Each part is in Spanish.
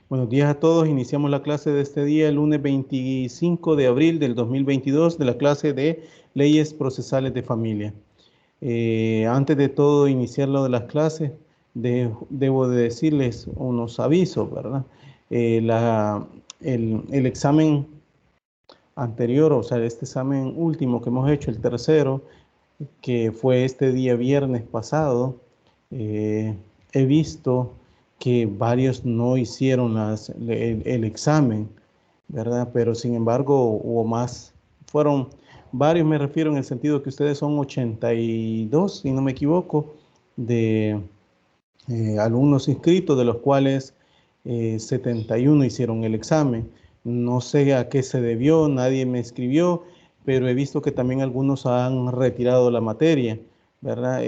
Buenos días a todos. Iniciamos la clase de este día, el lunes 25 de abril del 2022, de la clase de Leyes Procesales de Familia. Antes de todo iniciar lo de las clases, debo de decirles unos avisos, ¿verdad? El examen anterior, o sea, este examen último que hemos hecho, el tercero, que fue este día viernes pasado, he visto que varios no hicieron el examen, ¿verdad? Pero sin embargo hubo más, fueron varios, me refiero en el sentido que ustedes son 82, si no me equivoco, de alumnos inscritos, de los cuales 71 hicieron el examen. No sé a qué se debió, nadie me escribió, pero he visto que también algunos han retirado la materia, ¿verdad?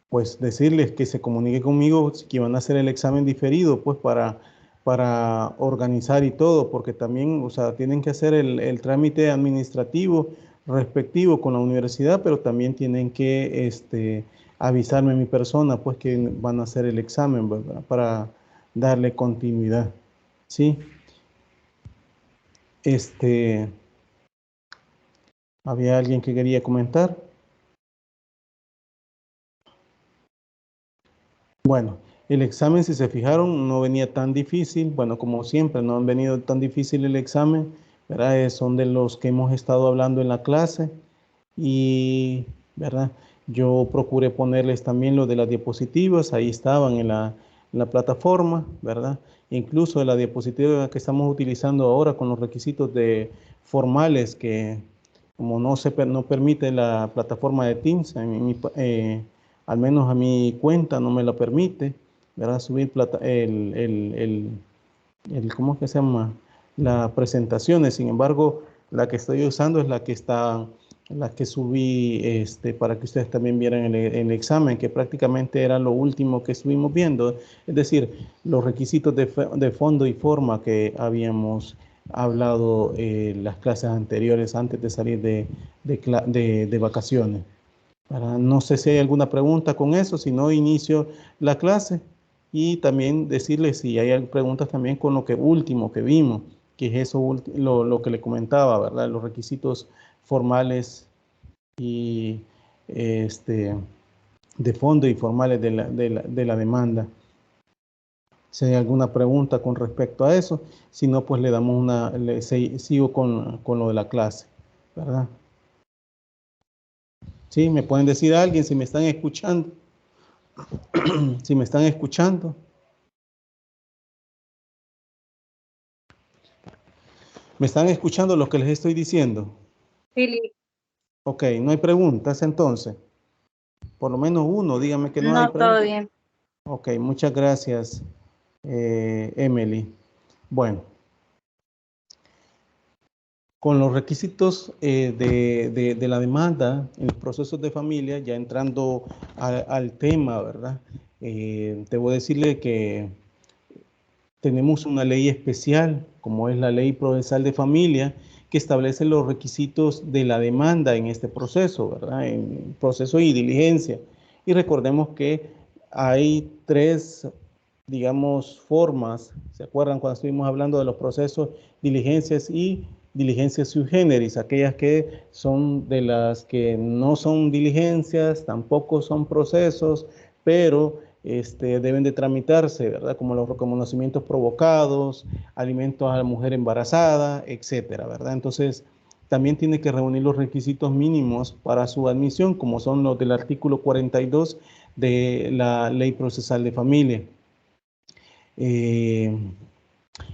Pues decirles que se comunique conmigo que van a hacer el examen diferido, pues para organizar y todo, porque también, o sea, tienen que hacer el trámite administrativo respectivo con la universidad, pero también tienen que avisarme a mi persona, pues que van a hacer el examen, ¿verdad? Para darle continuidad, ¿sí? ¿Había alguien que quería comentar? Bueno, el examen, si se fijaron, no venía tan difícil. Bueno, como siempre, no han venido tan difícil el examen, ¿verdad? Son de los que hemos estado hablando en la clase y, ¿verdad? Yo procuré ponerles también lo de las diapositivas, ahí estaban en la plataforma, ¿verdad? Incluso la diapositiva que estamos utilizando ahora con los requisitos formales que, como no permite la plataforma de Teams, al menos a mi cuenta no me lo permite, ¿verdad? Subir ¿cómo es que se llama? Las presentaciones. Sin embargo, la que estoy usando es la que subí para que ustedes también vieran el examen, que prácticamente era lo último que estuvimos viendo. Es decir, los requisitos de fondo y forma que habíamos hablado las clases anteriores antes de salir de vacaciones. No sé si hay alguna pregunta con eso, si no inicio la clase y también decirles si hay preguntas también con lo último que vimos, que es eso lo que le comentaba, ¿verdad? Los requisitos formales y de fondo y formales de la demanda. Si hay alguna pregunta con respecto a eso, si no, pues le damos sigo con lo de la clase, ¿verdad? Sí, me pueden decir a alguien si me están escuchando. Si me están escuchando. ¿Me están escuchando lo que les estoy diciendo? Sí. Ok, no hay preguntas entonces. Por lo menos uno, dígame que no hay No, preguntas. todo bien. Ok, muchas gracias, Emily. Bueno, con los requisitos de la demanda en los procesos de familia, ya entrando al tema, ¿verdad? Debo decirle que tenemos una ley especial, como es la Ley Procesal de Familia, que establece los requisitos de la demanda en este proceso, ¿verdad? En proceso y diligencia. Y recordemos que hay tres, digamos, formas. ¿Se acuerdan cuando estuvimos hablando de los procesos, diligencias y diligencias sui generis? Aquellas que son de las que no son diligencias, tampoco son procesos, pero deben de tramitarse, ¿verdad? Como los reconocimientos provocados, alimentos a la mujer embarazada, etcétera, ¿verdad? Entonces, también tiene que reunir los requisitos mínimos para su admisión, como son los del artículo 42 de la Ley Procesal de Familia.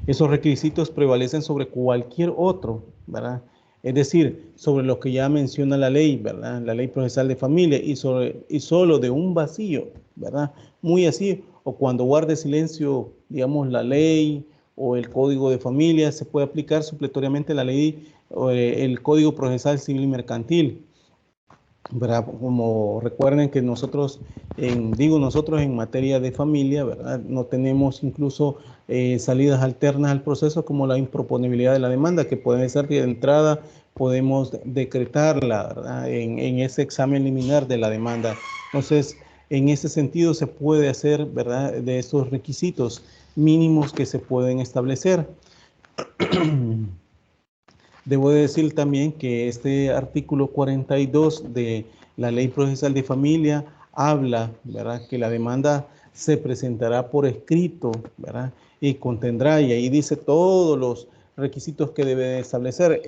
Esos requisitos prevalecen sobre cualquier otro, ¿verdad? Es decir, sobre lo que ya menciona la ley, ¿verdad? La Ley Procesal de Familia y solo de un vacío, ¿verdad? Muy así, o cuando guarde silencio, digamos, la ley o el Código de Familia, se puede aplicar supletoriamente la ley o el Código Procesal Civil y Mercantil, ¿verdad? Como recuerden que nosotros, nosotros en materia de familia, ¿verdad? No tenemos incluso salidas alternas al proceso como la improponibilidad de la demanda, que puede ser de entrada podemos decretarla, ¿verdad? En ese examen liminar de la demanda. Entonces, en ese sentido se puede hacer, ¿verdad?, de esos requisitos mínimos que se pueden establecer. Debo decir también que este artículo 42 de la Ley Procesal de Familia habla, ¿verdad?, que la demanda se presentará por escrito, ¿verdad?, y contendrá, y ahí dice todos los requisitos que debe establecer.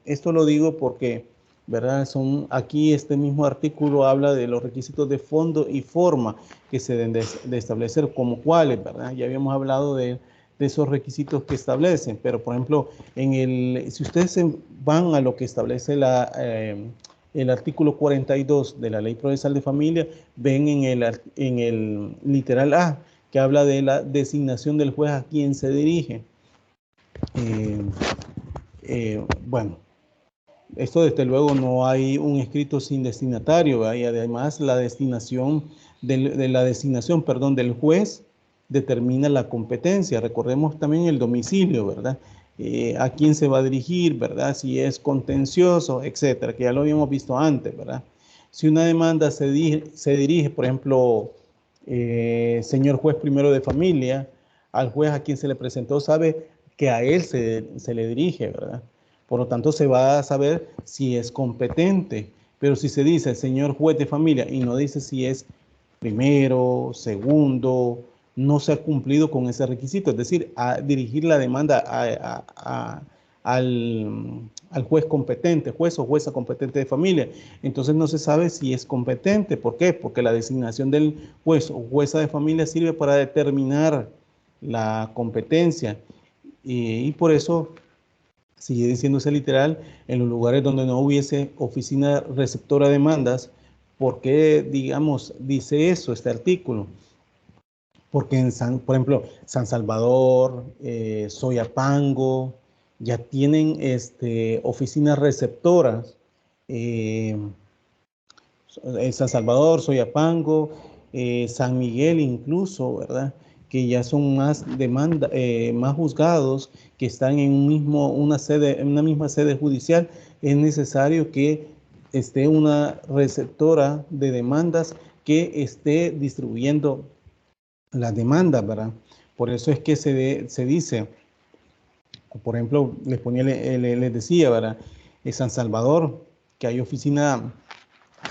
Esto lo digo porque, ¿verdad?, aquí este mismo artículo habla de los requisitos de fondo y forma que se deben de establecer, como cuáles, ¿verdad? Ya habíamos hablado de esos requisitos que establecen, pero por ejemplo, si ustedes van a lo que establece el artículo 42 de la Ley Procesal de Familia, ven en el literal A, que habla de la designación del juez a quien se dirige. Bueno, esto desde luego no hay un escrito sin destinatario, ¿verdad? Y además la designación del juez determina la competencia. Recordemos también el domicilio, ¿verdad? A quién se va a dirigir, ¿verdad? Si es contencioso, etcétera, que ya lo habíamos visto antes, ¿verdad? Si una demanda se dirige, por ejemplo, señor juez primero de familia, al juez a quien se le presentó sabe que a él se le dirige, ¿verdad? Por lo tanto, se va a saber si es competente. Pero si se dice señor juez de familia y no dice si es primero, segundo, no se ha cumplido con ese requisito. Es decir, a dirigir la demanda al juez competente, juez o jueza competente de familia. Entonces no se sabe si es competente. ¿Por qué? Porque la designación del juez o jueza de familia sirve para determinar la competencia. Y por eso sigue diciéndose literal, en los lugares donde no hubiese oficina receptora de demandas. ¿Por qué, digamos, dice eso este artículo? Porque por ejemplo, San Salvador, Soyapango, ya tienen oficinas receptoras. San Salvador, Soyapango, San Miguel incluso, ¿verdad?, que ya son más más juzgados, que están en una misma sede judicial. Es necesario que esté una receptora de demandas que esté distribuyendo las demandas, ¿verdad? Por eso es que se dice, por ejemplo, les decía, ¿verdad?, en San Salvador, que hay oficina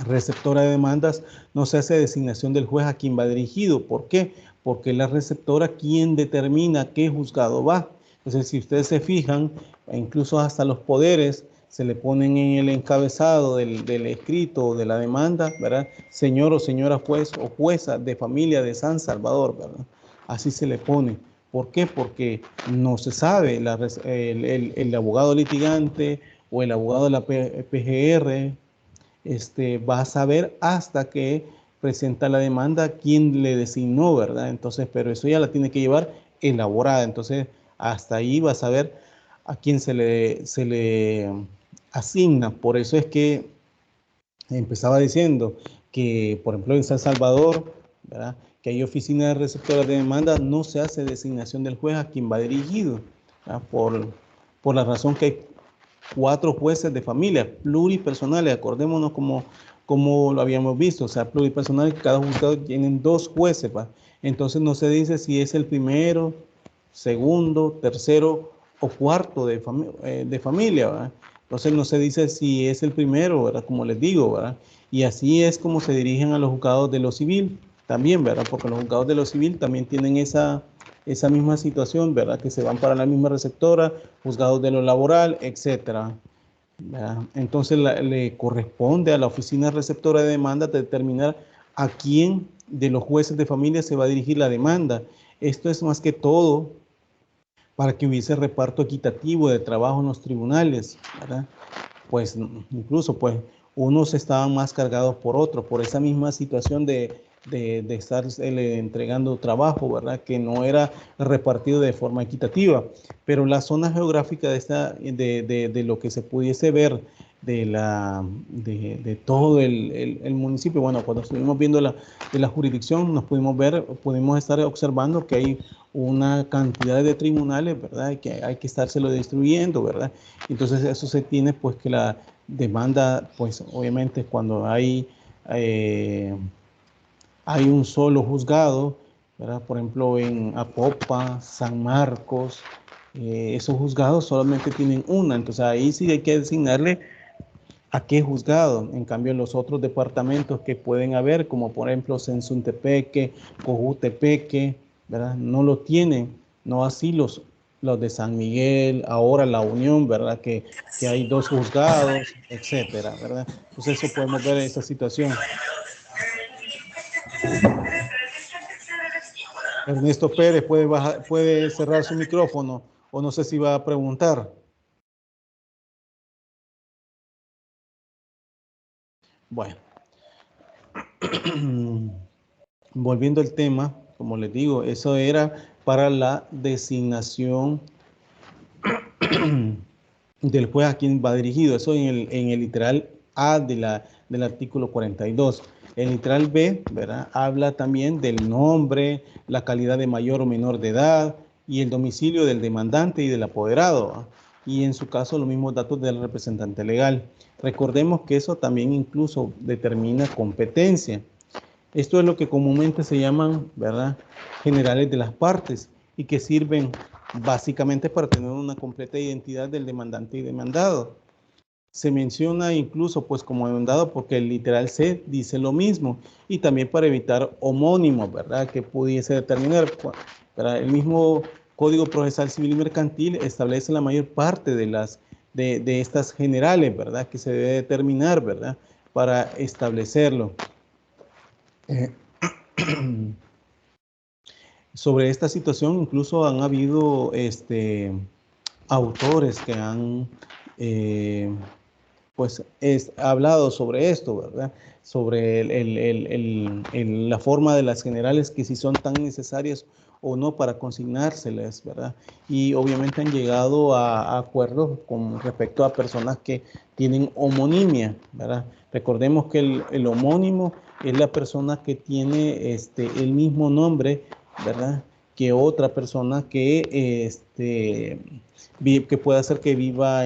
receptora de demandas, no se hace designación del juez a quien va dirigido. ¿Por qué? Porque la receptora quien determina qué juzgado va. Entonces, si ustedes se fijan, incluso hasta los poderes se le ponen en el encabezado del escrito de la demanda, ¿verdad?, señor o señora juez o jueza de familia de San Salvador, ¿verdad? Así se le pone. ¿Por qué? Porque no se sabe, el abogado litigante o el abogado de la PGR va a saber hasta que presenta la demanda quién le designó, ¿verdad? Entonces, pero eso ya la tiene que llevar elaborada. Entonces, hasta ahí va a saber a quién se le asigna. Por eso es que empezaba diciendo que, por ejemplo, en San Salvador, ¿verdad?, que hay oficinas receptoras de demanda, no se hace designación del juez a quien va dirigido, ¿verdad?, por la razón que hay 4 jueces de familia pluripersonales. Acordémonos como lo habíamos visto, o sea, pluripersonales, cada juzgado tienen 2 jueces, ¿va? Entonces no se dice si es el primero, segundo, tercero o cuarto de familia, ¿verdad? Entonces no se dice si es el primero, ¿verdad?, como les digo, ¿verdad? Y así es como se dirigen a los juzgados de lo civil también, ¿verdad? Porque los juzgados de lo civil también tienen esa misma situación, ¿verdad?, que se van para la misma receptora, juzgados de lo laboral, etcétera, ¿verdad? Entonces le corresponde a la oficina receptora de demanda determinar a quién de los jueces de familia se va a dirigir la demanda. Esto es más que todo para que hubiese reparto equitativo de trabajo en los tribunales, ¿verdad? Pues incluso pues unos estaban más cargados por otros, por esa misma situación de estar entregando trabajo, ¿verdad?, que no era repartido de forma equitativa. Pero la zona geográfica de lo que se pudiese ver de todo el municipio. Bueno, cuando estuvimos viendo de la jurisdicción, pudimos estar observando que hay una cantidad de tribunales, ¿verdad? Y que hay que estárselo distribuyendo, ¿verdad? Entonces eso se tiene, pues, que la demanda, pues, obviamente cuando hay un solo juzgado, ¿verdad? Por ejemplo, en Apopa, San Marcos, esos juzgados solamente tienen una, entonces ahí sí hay que designarle a qué juzgado. En cambio, en los otros departamentos que pueden haber, como por ejemplo Sensuntepeque, Cojutepeque, ¿verdad? No lo tienen, no así los de San Miguel, ahora La Unión, ¿verdad? Que hay dos juzgados, etcétera, ¿verdad? Entonces eso podemos ver esa situación. Ernesto Pérez puede cerrar su micrófono o no sé si va a preguntar. Bueno, volviendo al tema, como les digo, eso era para la designación del juez a quien va dirigido. Eso en el literal A del artículo 42. El literal B, ¿verdad? Habla también del nombre, la calidad de mayor o menor de edad y el domicilio del demandante y del apoderado, ¿eh? Y en su caso los mismos datos del representante legal. Recordemos que eso también incluso determina competencia. Esto es lo que comúnmente se llaman, ¿verdad?, generales de las partes y que sirven básicamente para tener una completa identidad del demandante y demandado. Se menciona incluso pues como demandado porque el literal C dice lo mismo y también para evitar homónimos, ¿verdad?, que pudiese determinar, ¿verdad? El mismo Código Procesal Civil y Mercantil establece la mayor parte de estas generales, ¿verdad?, que se debe determinar, ¿verdad?, para establecerlo. Sobre esta situación incluso han habido autores que han pues hablado sobre esto, ¿verdad? Sobre la forma de las generales, que si son tan necesarias o no para consignárselas, ¿verdad? Y obviamente han llegado a acuerdos con respecto a personas que tienen homonimia, ¿verdad? Recordemos que el homónimo es la persona que tiene el mismo nombre, ¿verdad?, que otra persona que pueda ser que viva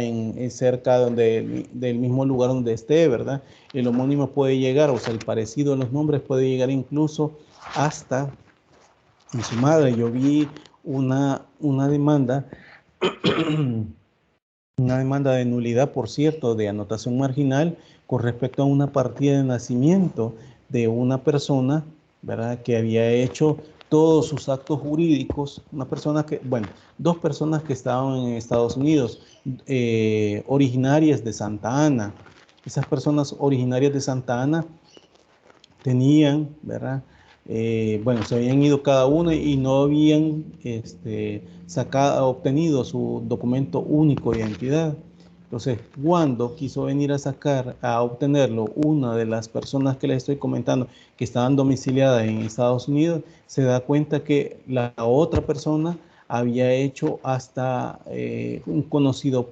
cerca del mismo lugar donde esté, ¿verdad? El homónimo puede llegar, o sea, el parecido en los nombres puede llegar incluso hasta en su madre. Yo vi una demanda, una demanda de nulidad, por cierto, de anotación marginal con respecto a una partida de nacimiento de una persona, ¿verdad?, que había hecho todos sus actos jurídicos, dos personas que estaban en Estados Unidos, originarias de Santa Ana. Esas personas originarias de Santa Ana tenían, ¿verdad?, se habían ido cada uno y no habían obtenido su documento único de identidad. Entonces, cuando quiso venir a obtenerlo, una de las personas que les estoy comentando que estaban domiciliadas en Estados Unidos, se da cuenta que la otra persona había hecho hasta un conocido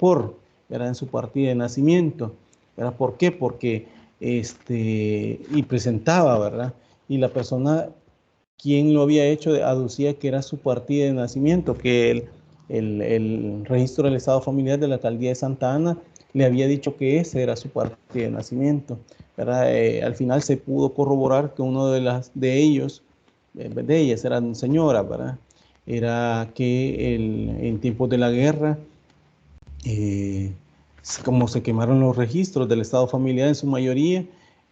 ¿verdad?, en su partida de nacimiento, ¿verdad? ¿Por qué? Porque y presentaba, ¿verdad? Y la persona, quien lo había hecho, aducía que era su partida de nacimiento, que el registro del estado familiar de la alcaldía de Santa Ana le había dicho que ese era su partida de nacimiento, ¿verdad? Al final se pudo corroborar que uno de ellas eran señoras, ¿verdad? Era que en tiempos de la guerra, como se quemaron los registros del estado familiar en su mayoría,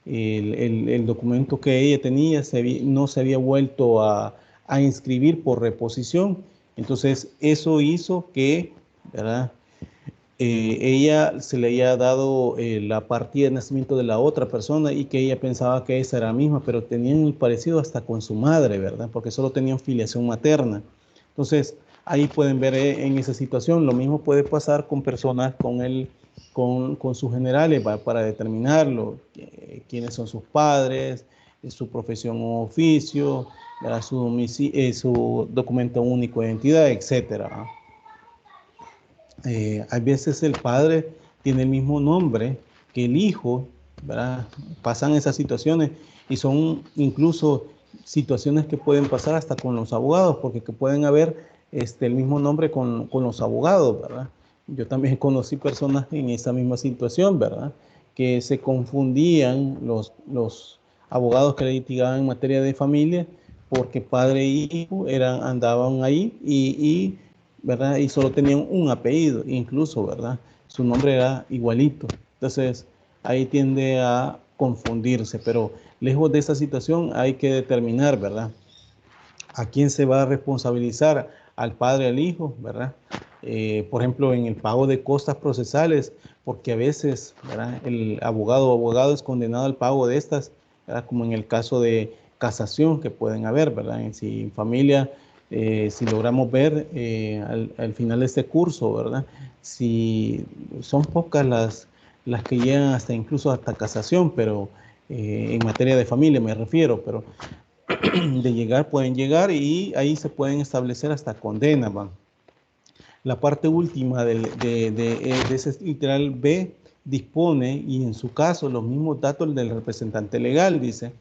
el documento que ella tenía no se había vuelto a inscribir por reposición. Entonces eso hizo que, ¿verdad?, ella se le haya dado la partida de nacimiento de la otra persona y que ella pensaba que esa era la misma, pero tenían un parecido hasta con su madre, ¿verdad?, porque solo tenían filiación materna. Entonces, ahí pueden ver en esa situación. Lo mismo puede pasar con personas con sus generales para determinarlo, quiénes son sus padres, su profesión o oficio, su documento único de identidad, etcétera. A veces el padre tiene el mismo nombre, que el hijo, ¿verdad? Pasan esas situaciones y son incluso situaciones que pueden pasar hasta con los abogados, porque que pueden haber el mismo nombre con los abogados, ¿verdad? Yo también conocí personas en esa misma situación, ¿verdad? Que se confundían los abogados que litigaban en materia de familia, porque padre e hijo andaban ahí ¿verdad? Y solo tenían un apellido, incluso, ¿verdad? Su nombre era igualito. Entonces, ahí tiende a confundirse, pero lejos de esa situación hay que determinar, ¿verdad? A quién se va a responsabilizar, al padre, al hijo, ¿verdad? Por ejemplo, en el pago de costas procesales, porque a veces, ¿verdad? El abogado o abogado es condenado al pago de estas, ¿verdad? Como en el caso de casación que pueden haber, ¿verdad? Si en familia, si logramos ver al final de este curso, ¿verdad? Si son pocas las que llegan hasta incluso hasta casación, pero en materia de familia me refiero, pero de llegar pueden llegar y ahí se pueden establecer hasta condenas, ¿va? La parte última de ese literal B dispone, y en su caso, los mismos datos del representante legal, dice,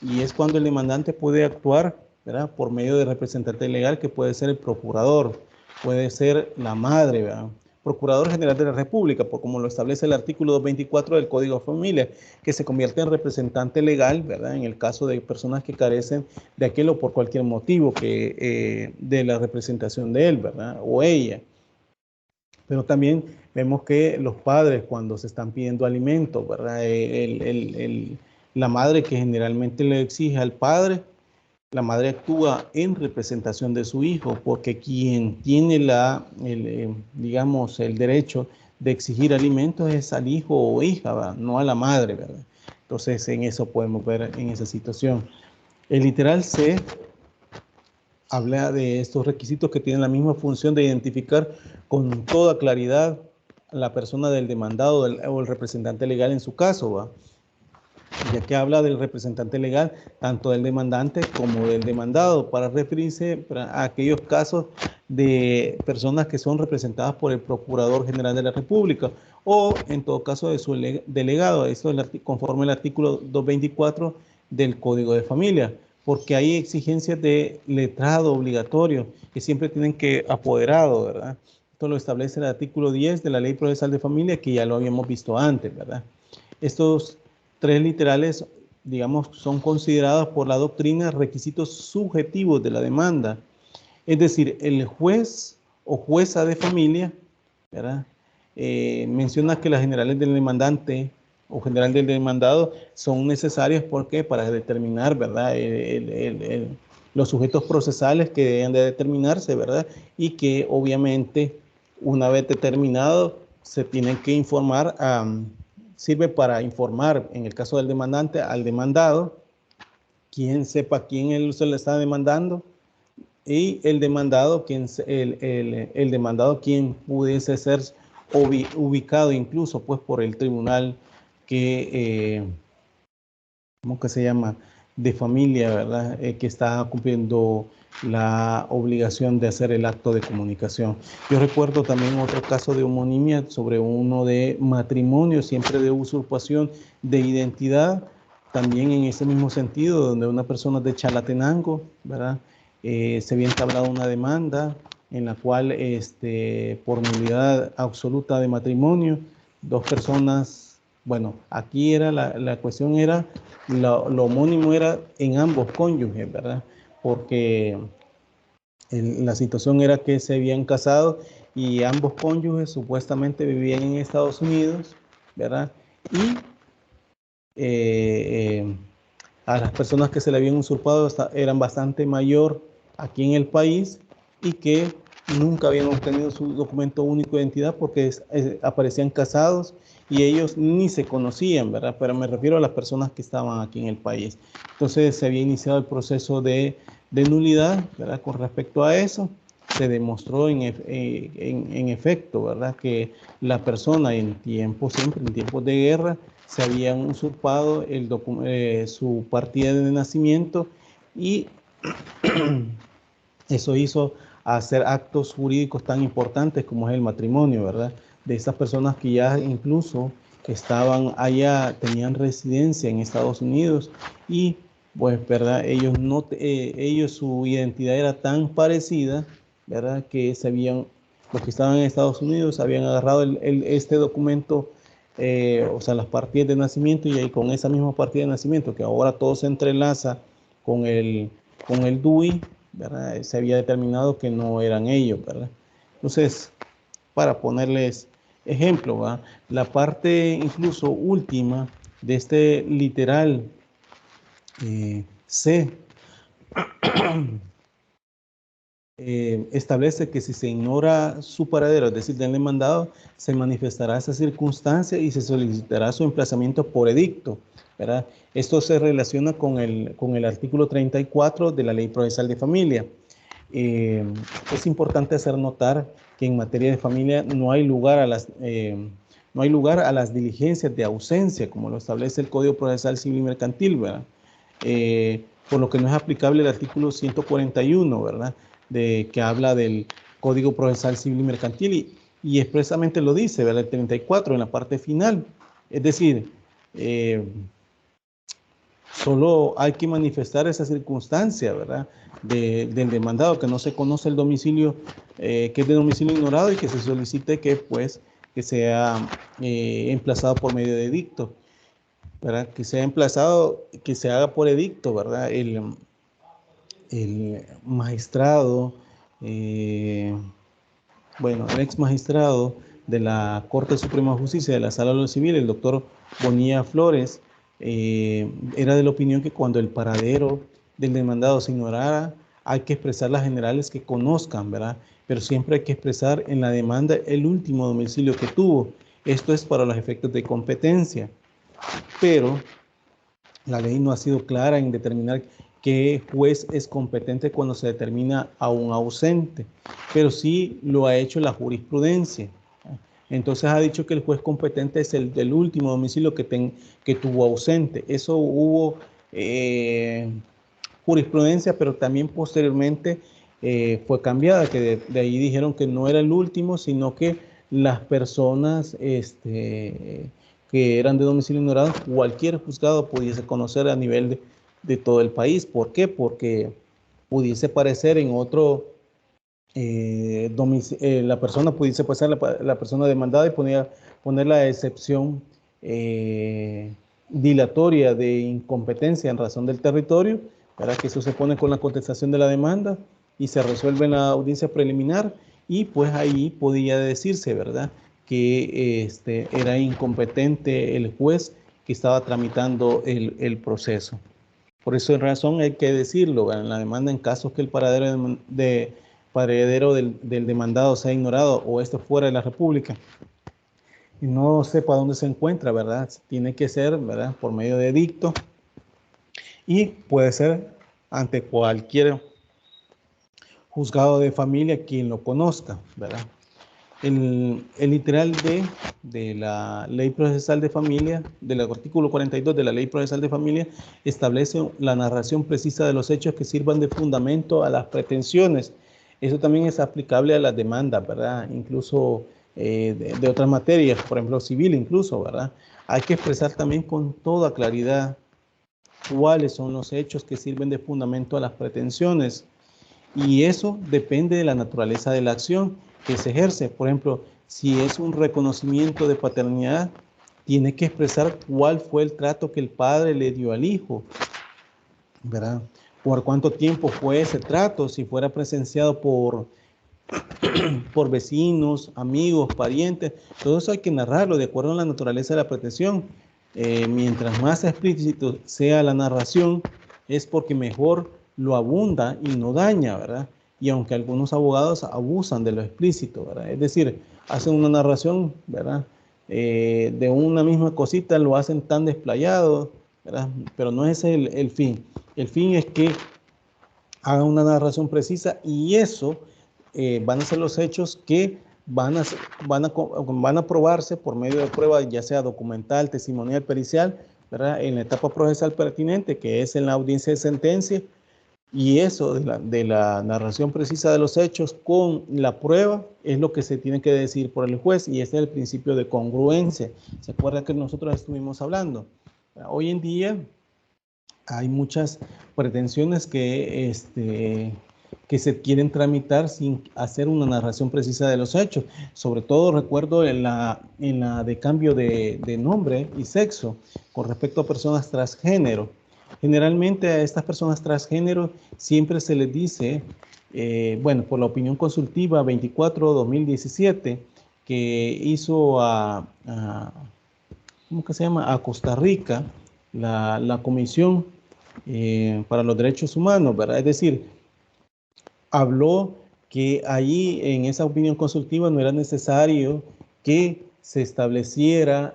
y es cuando el demandante puede actuar, ¿verdad? Por medio del representante legal, que puede ser el procurador, puede ser la madre, ¿verdad? Procurador General de la República, por como lo establece el artículo 224 del Código de Familia, que se convierte en representante legal, ¿verdad? En el caso de personas que carecen de aquel o por cualquier motivo que de la representación de él, ¿verdad? O ella. Pero también vemos que los padres, cuando se están pidiendo alimentos, ¿verdad? La madre que generalmente le exige al padre, la madre actúa en representación de su hijo, porque quien tiene digamos, el derecho de exigir alimentos es al hijo o hija, ¿verdad? No a la madre, ¿verdad? Entonces, en eso podemos ver en esa situación. El literal C habla de estos requisitos que tienen la misma función de identificar con toda claridad a la persona del demandado o el representante legal en su caso, ¿va? Ya que habla del representante legal, tanto del demandante como del demandado, para referirse a aquellos casos de personas que son representadas por el Procurador General de la República o en todo caso de su delegado. Eso es conforme al artículo 224 del Código de Familia, porque hay exigencias de letrado obligatorio que siempre tienen que apoderado, ¿verdad? Esto lo establece el artículo 10 de la Ley Procesal de Familia, que ya lo habíamos visto antes, ¿verdad? Estos tres literales, digamos, son considerados por la doctrina requisitos subjetivos de la demanda. Es decir, el juez o jueza de familia, ¿verdad? Menciona que las generales del demandante o general del demandado son necesarias porque para determinar, ¿verdad? Los sujetos procesales que deben de determinarse, ¿verdad? Y que obviamente una vez determinado se tienen que informar sirve para informar, en el caso del demandante, al demandado, quien sepa quién él se le está demandando, y el demandado, el demandado quien pudiese ser ubicado incluso pues por el tribunal que, ¿cómo que se llama? De familia, ¿verdad? Que está cumpliendo la obligación de hacer el acto de comunicación. Yo recuerdo también otro caso de homonimia sobre uno de matrimonio, siempre de usurpación de identidad, también en ese mismo sentido, donde una persona de Chalatenango, ¿verdad? Se había entablado una demanda en la cual, por nulidad absoluta de matrimonio, dos personas, bueno, aquí era la cuestión era, lo homónimo era en ambos cónyuges, ¿verdad? Porque la situación era que se habían casado y ambos cónyuges supuestamente vivían en Estados Unidos, ¿verdad? Y a las personas que se le habían usurpado eran bastante mayor aquí en el país y que nunca habían obtenido su documento único de identidad porque aparecían casados y ellos ni se conocían, ¿verdad? Pero me refiero a las personas que estaban aquí en el país. Entonces se había iniciado el proceso de nulidad, ¿verdad? Con respecto a eso, se demostró en efecto, ¿verdad? Que la persona siempre en tiempos de guerra, se habían usurpado su partida de nacimiento y eso hizo hacer actos jurídicos tan importantes como es el matrimonio, ¿verdad? De estas personas que ya incluso que estaban allá, tenían residencia en Estados Unidos y pues, ¿verdad? Ellos, no, ellos su identidad era tan parecida, ¿verdad? Que los que estaban en Estados Unidos habían agarrado este documento, o sea, las partidas de nacimiento, y ahí con esa misma partida de nacimiento, que ahora todo se entrelaza con el DUI, ¿verdad? Se había determinado que no eran ellos, ¿verdad? Entonces, para ponerles ejemplo, ¿va? La parte incluso última de este literal C establece que si se ignora su paradero, es decir, del demandado, se manifestará esa circunstancia y se solicitará su emplazamiento por edicto, ¿verdad? Esto se relaciona con el artículo 34 de la Ley Procesal de Familia. Es importante hacer notar que en materia de familia no hay lugar a las diligencias de ausencia, como lo establece el Código Procesal Civil y Mercantil, ¿verdad? Por lo que no es aplicable el artículo 141, ¿verdad? Que habla del Código Procesal Civil y Mercantil y expresamente lo dice, ¿verdad? El 34 en la parte final. Es decir, solo hay que manifestar esa circunstancia, ¿verdad? Del demandado, que no se conoce el domicilio, que es de domicilio ignorado y que se solicite que sea emplazado por medio de edicto, ¿verdad? Que sea emplazado, que se haga por edicto, ¿verdad? El magistrado, el ex magistrado de la Corte Suprema de Justicia de la Sala de lo Civil, el doctor Bonilla Flores, era de la opinión que cuando el paradero del demandado se ignorara, hay que expresar las generales que conozcan, ¿verdad? Pero siempre hay que expresar en la demanda el último domicilio que tuvo. Esto es para los efectos de competencia. Pero la ley no ha sido clara en determinar qué juez es competente cuando se determina a un ausente, pero sí lo ha hecho la jurisprudencia. Entonces ha dicho que el juez competente es el del último domicilio que tuvo ausente. Eso hubo jurisprudencia, pero también posteriormente fue cambiada, que de ahí dijeron que no era el último, sino que las personas que eran de domicilio ignorado, cualquier juzgado pudiese conocer a nivel de todo el país. ¿Por qué? Porque pudiese parecer en otro la persona pudiese pasar la persona demandada y poner la excepción dilatoria de incompetencia en razón del territorio, para que eso se pone con la contestación de la demanda y se resuelve en la audiencia preliminar, y pues ahí podía decirse, ¿verdad?, que era incompetente el juez que estaba tramitando el proceso. Por esa razón hay que decirlo en la demanda, en casos que el paradero del demandado sea ignorado o esté fuera de la República y no sepa dónde se encuentra, ¿verdad? Tiene que ser, ¿verdad?, por medio de edicto, y puede ser ante cualquier juzgado de familia quien lo conozca, ¿verdad? El literal de la Ley Procesal de Familia, del artículo 42 de la Ley Procesal de Familia, establece la narración precisa de los hechos que sirvan de fundamento a las pretensiones. Eso también es aplicable a las demandas, ¿verdad? Incluso de otras materias, por ejemplo, civil incluso, ¿verdad? Hay que expresar también con toda claridad cuáles son los hechos que sirven de fundamento a las pretensiones. Y eso depende de la naturaleza de la acción que se ejerce. Por ejemplo, si es un reconocimiento de paternidad, tiene que expresar cuál fue el trato que el padre le dio al hijo, ¿verdad? Por cuánto tiempo fue ese trato, si fuera presenciado por vecinos, amigos, parientes. Todo eso hay que narrarlo de acuerdo a la naturaleza de la pretensión. Mientras más explícito sea la narración, es porque mejor lo abunda y no daña, ¿verdad? Y aunque algunos abogados abusan de lo explícito, ¿verdad? Es decir, hacen una narración, ¿verdad?, de una misma cosita, lo hacen tan desplayado, ¿verdad? Pero no es el fin. El fin es que hagan una narración precisa, y eso van a ser los hechos que van a probarse por medio de pruebas, ya sea documental, testimonial, pericial, ¿verdad?, en la etapa procesal pertinente, que es en la audiencia de sentencia, Y eso de la narración precisa de los hechos con la prueba es lo que se tiene que decir por el juez, y este es el principio de congruencia. ¿Se acuerda que nosotros estuvimos hablando? Hoy en día hay muchas pretensiones que se quieren tramitar sin hacer una narración precisa de los hechos. Sobre todo recuerdo en la de cambio de nombre y sexo con respecto a personas transgénero. Generalmente a estas personas transgénero siempre se les dice, bueno, por la opinión consultiva 24/2017 que hizo ¿cómo que se llama? A Costa Rica, la Comisión para los Derechos Humanos, ¿verdad? Es decir, habló que ahí en esa opinión consultiva no era necesario que se estableciera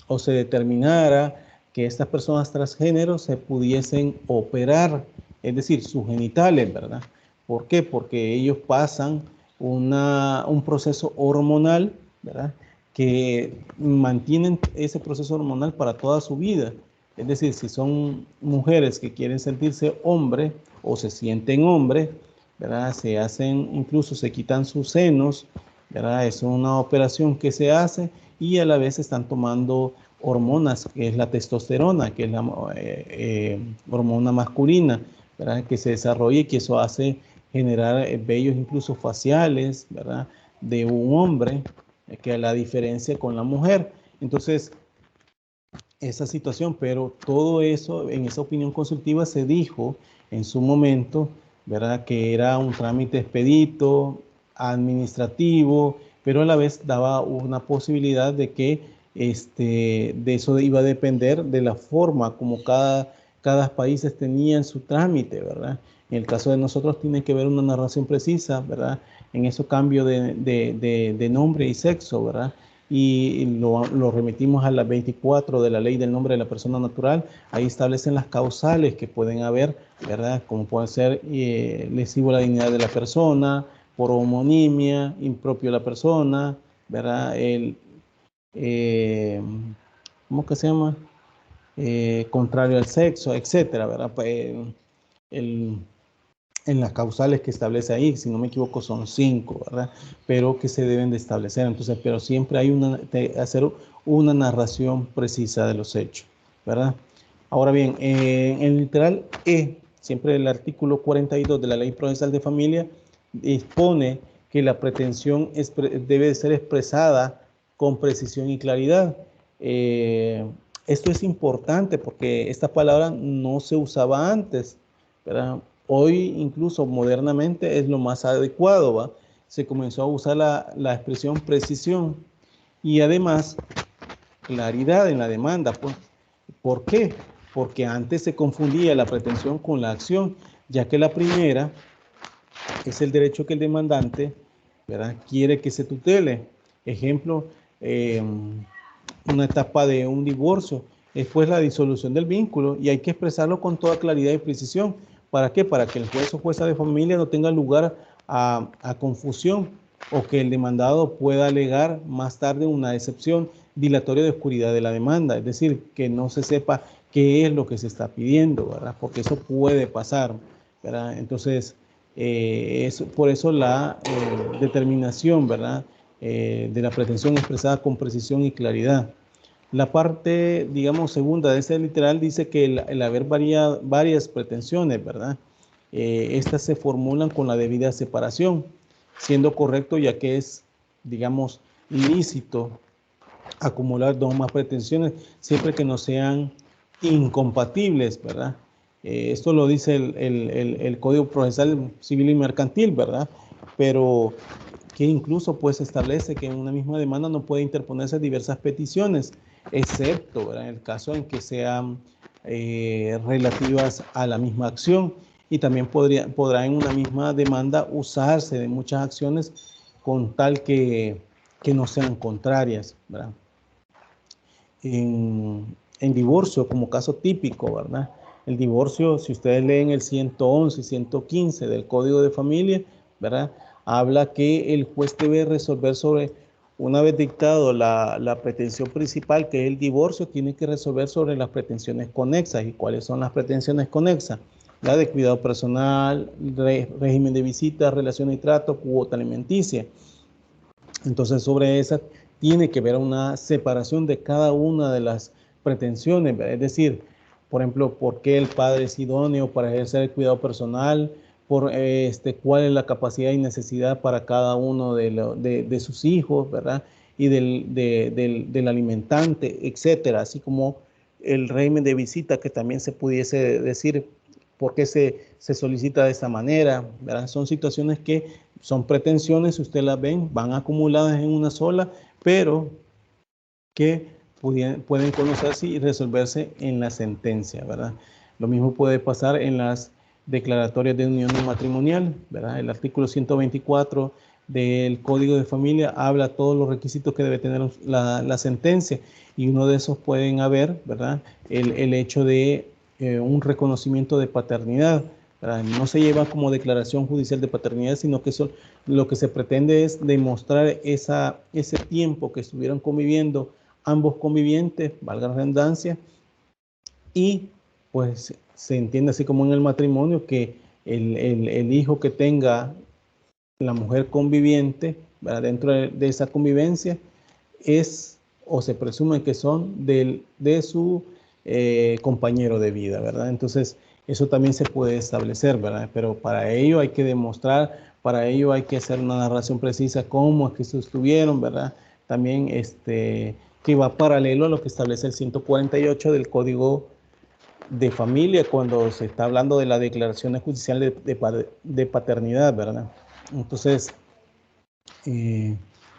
o se determinara que estas personas transgénero se pudiesen operar, es decir, sus genitales, ¿verdad? ¿Por qué? Porque ellos pasan un proceso hormonal, ¿verdad? Que mantienen ese proceso hormonal para toda su vida. Es decir, si son mujeres que quieren sentirse hombre o se sienten hombre, ¿verdad? Se hacen, incluso se quitan sus senos, ¿verdad? Es una operación que se hace y a la vez están tomando hormonas, que es la testosterona, que es la hormona masculina, ¿verdad? Que se desarrolla y que eso hace generar vellos incluso faciales, ¿verdad? De un hombre, que a la diferencia con la mujer. Entonces, esa situación, pero todo eso en esa opinión consultiva se dijo en su momento, ¿verdad? Que era un trámite expedito, administrativo, pero a la vez daba una posibilidad de que de eso iba a depender de la forma como cada país tenía en su trámite, ¿verdad? En el caso de nosotros tiene que haber una narración precisa, ¿verdad? En esos cambios de nombre y sexo, ¿verdad? Y lo remitimos a la 24 de la ley del nombre de la persona natural. Ahí establecen las causales que pueden haber, ¿verdad? Como puede ser lesivo a la dignidad de la persona, por homonimia, impropio de la persona, ¿verdad? Eh, ¿Cómo que se llama? Contrario al sexo, etcétera, ¿verdad? El, en las causales que establece ahí, si no me equivoco son 5, ¿verdad? Pero que se deben de establecer. Entonces, pero siempre hay hacer una narración precisa de los hechos, ¿verdad? Ahora bien, en el literal E, siempre el artículo 42 de la Ley Procesal de Familia dispone que la pretensión debe de ser expresada con precisión y claridad. Esto es importante porque esta palabra no se usaba antes, ¿verdad? Hoy incluso modernamente es lo más adecuado, ¿va? Se comenzó a usar la expresión precisión y además claridad en la demanda, pues. ¿Por qué? Porque antes se confundía la pretensión con la acción, ya que la primera es el derecho que el demandante, ¿verdad?, quiere que se tutele. Ejemplo, una etapa de un divorcio, después la disolución del vínculo, y hay que expresarlo con toda claridad y precisión. ¿Para qué? Para que el juez o jueza de familia no tenga lugar a confusión o que el demandado pueda alegar más tarde una excepción dilatoria de oscuridad de la demanda, es decir, que no se sepa qué es lo que se está pidiendo, ¿verdad? Porque eso puede pasar, ¿verdad? Entonces, por eso la determinación, ¿verdad?, de la pretensión expresada con precisión y claridad. La parte, digamos, segunda de este literal dice que el haber varias pretensiones, ¿verdad? Estas se formulan con la debida separación, siendo correcto ya que es, digamos, lícito acumular dos o más pretensiones siempre que no sean incompatibles, ¿verdad? Esto lo dice el Código Procesal Civil y Mercantil, ¿verdad? Pero que incluso pues establece que en una misma demanda no puede interponerse diversas peticiones, excepto, ¿verdad?, en el caso en que sean relativas a la misma acción, y también podrá en una misma demanda usarse de muchas acciones con tal que no sean contrarias, ¿verdad? En divorcio, como caso típico, ¿verdad? El divorcio, si ustedes leen el 111 y 115 del Código de Familia, ¿verdad?, habla que el juez debe resolver sobre, una vez dictado la pretensión principal, que es el divorcio, tiene que resolver sobre las pretensiones conexas. ¿Y cuáles son las pretensiones conexas? la de cuidado personal, régimen de visita, relación y trato, cuota alimenticia. Entonces, sobre esa tiene que haber una separación de cada una de las pretensiones, es decir, por ejemplo, por qué el padre es idóneo para ejercer el cuidado personal, cuál es la capacidad y necesidad para cada uno de sus hijos, ¿verdad? Y del alimentante, etcétera, así como el régimen de visita, que también se pudiese decir por qué se solicita de esa manera, ¿verdad? Son situaciones que son pretensiones, si usted las ven, van acumuladas en una sola, pero que pueden conocerse y resolverse en la sentencia, ¿verdad? Lo mismo puede pasar en las declaratorias de unión matrimonial, ¿verdad? El artículo 124 del Código de Familia habla de todos los requisitos que debe tener la sentencia, y uno de esos pueden haber, ¿verdad? El hecho de un reconocimiento de paternidad, ¿verdad? No se lleva como declaración judicial de paternidad, sino que lo que se pretende es demostrar ese tiempo que estuvieron conviviendo ambos convivientes, valga la redundancia, y pues se entiende así como en el matrimonio que el hijo que tenga la mujer conviviente, ¿verdad? Dentro de esa convivencia es o se presume que son de su compañero de vida, ¿verdad? Entonces, eso también se puede establecer, ¿verdad? Pero para ello hay que demostrar, para ello hay que hacer una narración precisa cómo es que estuvieron, ¿verdad? También que va paralelo a lo que establece el 148 del Código de Familia cuando se está hablando de las declaraciones judiciales de paternidad, ¿verdad? Entonces,